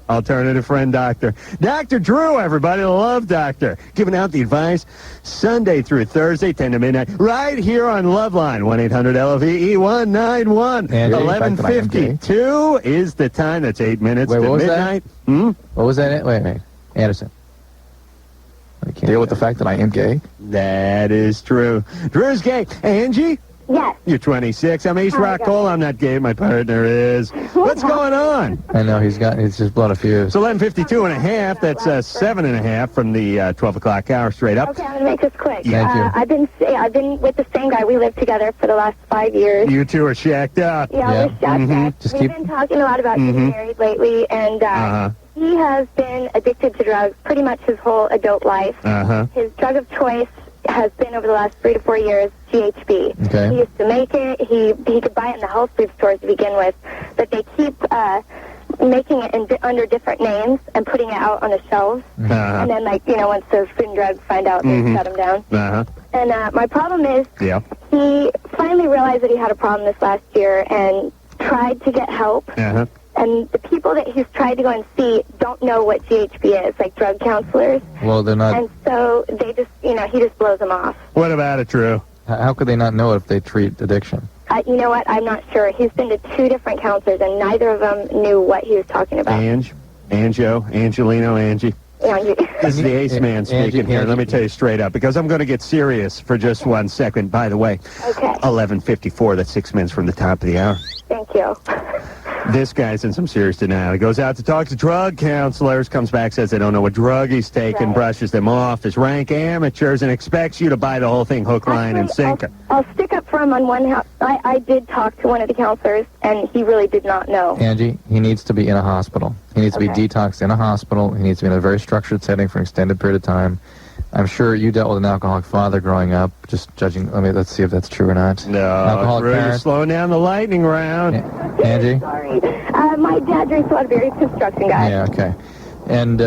alternative friend, Doctor. Dr. Drew, everybody. The Love Doctor. Giving out the advice Sunday through Thursday, 10 to midnight, right here on Loveline, 1-800-LVE-191. 11:52 is the time. That's 8 minutes to midnight. What was that? Wait. Anderson. I can't deal with the fact that I am gay. That is true. Drew's gay. Angie? Yes. You're 26. I'm East Rockall. I'm not gay. My partner is. What's going on? I know, he's just blown a fuse. It's 11:52 and a half. That's 7.5 from the 12 o'clock hour straight up. Okay, I'm going to make this quick. Thank you. I've been with the same guy. We lived together for the last 5 years. You two are shacked up. Yeah. We're shacked up. We've been talking a lot about getting married lately, and he has been addicted to drugs pretty much his whole adult life. His drug of choice has been over the last 3 to 4 years GHB. Okay. He used to make it. He could buy it in the health food stores to begin with, but they keep making it under different names and putting it out on the shelves. And then, once the food and drugs find out, they shut him down. And my problem is, he finally realized that he had a problem this last year and tried to get help. And the people that he's tried to go and see don't know what GHB is, like drug counselors. Well, they're not... And so they just, he just blows them off. What about it, Drew? How could they not know it if they treat addiction? You know what? I'm not sure. He's been to 2 different counselors, and neither of them knew what he was talking about. Angelino, Angie. Angie. This is the ace man speaking here. Let me tell you straight up, because I'm going to get serious for just 1 second. By the way, Okay. 11:54. That's 6 minutes from the top of the hour. Thank you. This guy's in some serious denial. He goes out to talk to drug counselors, comes back, says they don't know what drug he's taking, brushes them off as rank amateurs, and expects you to buy the whole thing hook, line, and sinker. I'll stick up for him on one house. I did talk to one of the counselors, and he really did not know. Angie, he needs to be in a hospital. He needs to be detoxed in a hospital. He needs to be in a very structured setting for an extended period of time. I'm sure you dealt with an alcoholic father growing up, just judging. Let's see if that's true or not. No, alcoholic Drew, you're parent. slowing down the lightning round. Angie? Sorry. My dad drinks a lot of beer. He's a construction guy. Yeah, okay. And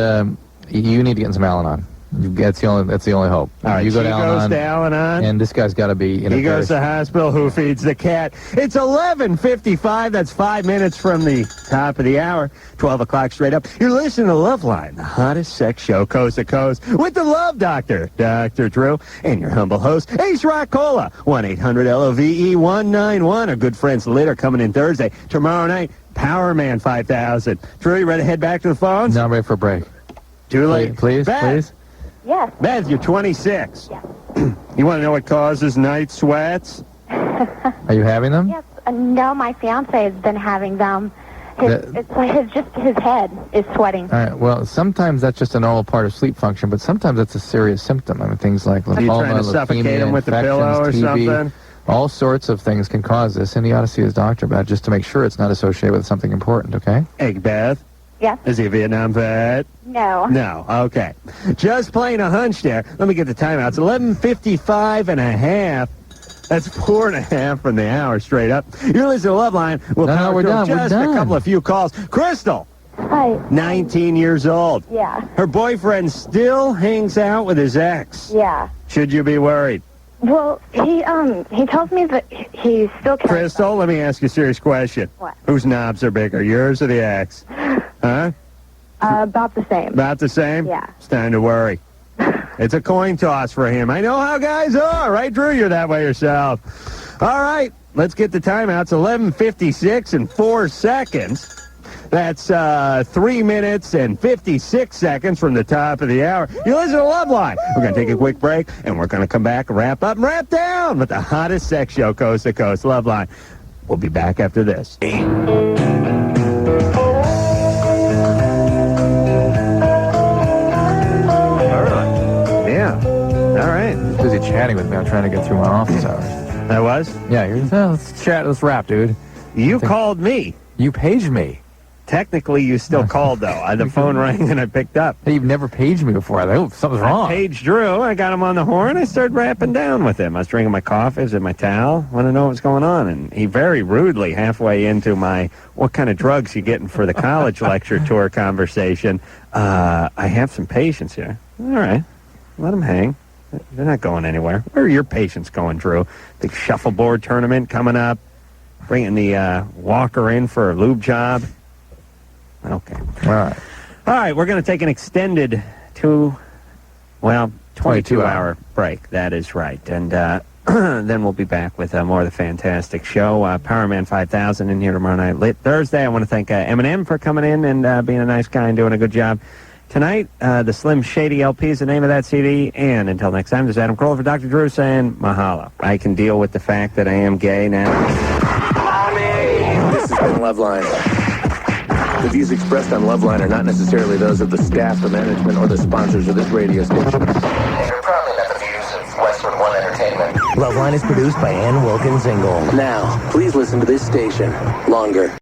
you need to get in some Al-Anon. That's the only hope. All right, you go she to goes Al-Anon, to Al-Anon. and this guy's got to be in a He goes to the hospital. Who feeds the cat? It's 11:55. That's 5 minutes from the top of the hour. 12 o'clock straight up. You're listening to Loveline, the hottest sex show coast to coast, with the Love Doctor, Dr. Drew, and your humble host, Ace Rockola. 1-800-LOVE-191. Our good friends Litter coming in Thursday. Tomorrow night, Power Man 5000. Drew, you ready to head back to the phones? No, I'm ready for a break. Too late. Please, Beth. please. Yes. Beth, you're 26. Yeah. You want to know what causes night sweats? Are you having them? Yes. No, my fiance has been having them. It's like his head is sweating. All right. Well, sometimes that's just a normal part of sleep function, but sometimes it's a serious symptom. I mean, things like Are you lymphoma, trying to suffocate him with the pillow or TB, something? all sorts of things can cause this, and he ought to see his doctor about it just to make sure it's not associated with something important, okay? Hey, Beth? Yes? Is he a Vietnam vet? No. No, okay. Just playing a hunch there. Let me get the timeout. It's 11:55 and a half. That's 4.5 from the hour straight up. You're listening to Loveline. We'll No, power we're through done. We're just done. a couple of few calls. Crystal, Hi. 19 years old. Yeah. Her boyfriend still hangs out with his ex. Yeah. Should you be worried? Well, he tells me that he still cares. Crystal, let me ask you a serious question. What? Whose knobs are bigger, yours or the ex? Huh? About the same. About the same? Yeah. It's time to worry. It's a coin toss for him. I know how guys are, right, Drew? You're that way yourself. All right, let's get the timeouts. 11:56 and 4 seconds. That's 3 minutes and 56 seconds from the top of the hour. You listen to Loveline. We're going to take a quick break, and we're going to come back and wrap up and wrap down with the hottest sex show coast to coast, Loveline. We'll be back after this. All right. Busy chatting with me. I'm trying to get through my office hours. I was? Yeah, let's chat. Let's wrap, dude. You called me. You paged me. Technically, you still called, though. The phone rang and I picked up. Hey, you've never paged me before. I thought, something's wrong. I paged Drew. I got him on the horn. I started rapping down with him. I was drinking my coffee, and my towel. Want to know what's going on. And he very rudely, halfway into my what kind of drugs you getting for the college lecture tour conversation, I have some patients here. All right. Let them hang. They're not going anywhere. Where are your patients going, Drew? Big shuffleboard tournament coming up. Bringing the walker in for a lube job. Okay. All right. All right, we're going to take an extended 22-hour break. That is right. And then we'll be back with more of the fantastic show. Power Man 5000 in here tomorrow night. Late Thursday, I want to thank Eminem for coming in and being a nice guy and doing a good job. Tonight, the Slim Shady LP is the name of that CD. And until next time, this is Adam Carolla for Dr. Drew saying mahalo. I can deal with the fact that I am gay now. This has been Loveline. The views expressed on Loveline are not necessarily those of the staff, the management, or the sponsors of this radio station. And are probably not the views of Westwood One Entertainment. Loveline is produced by Ann Wilkins Ingle. Now, please listen to this station longer.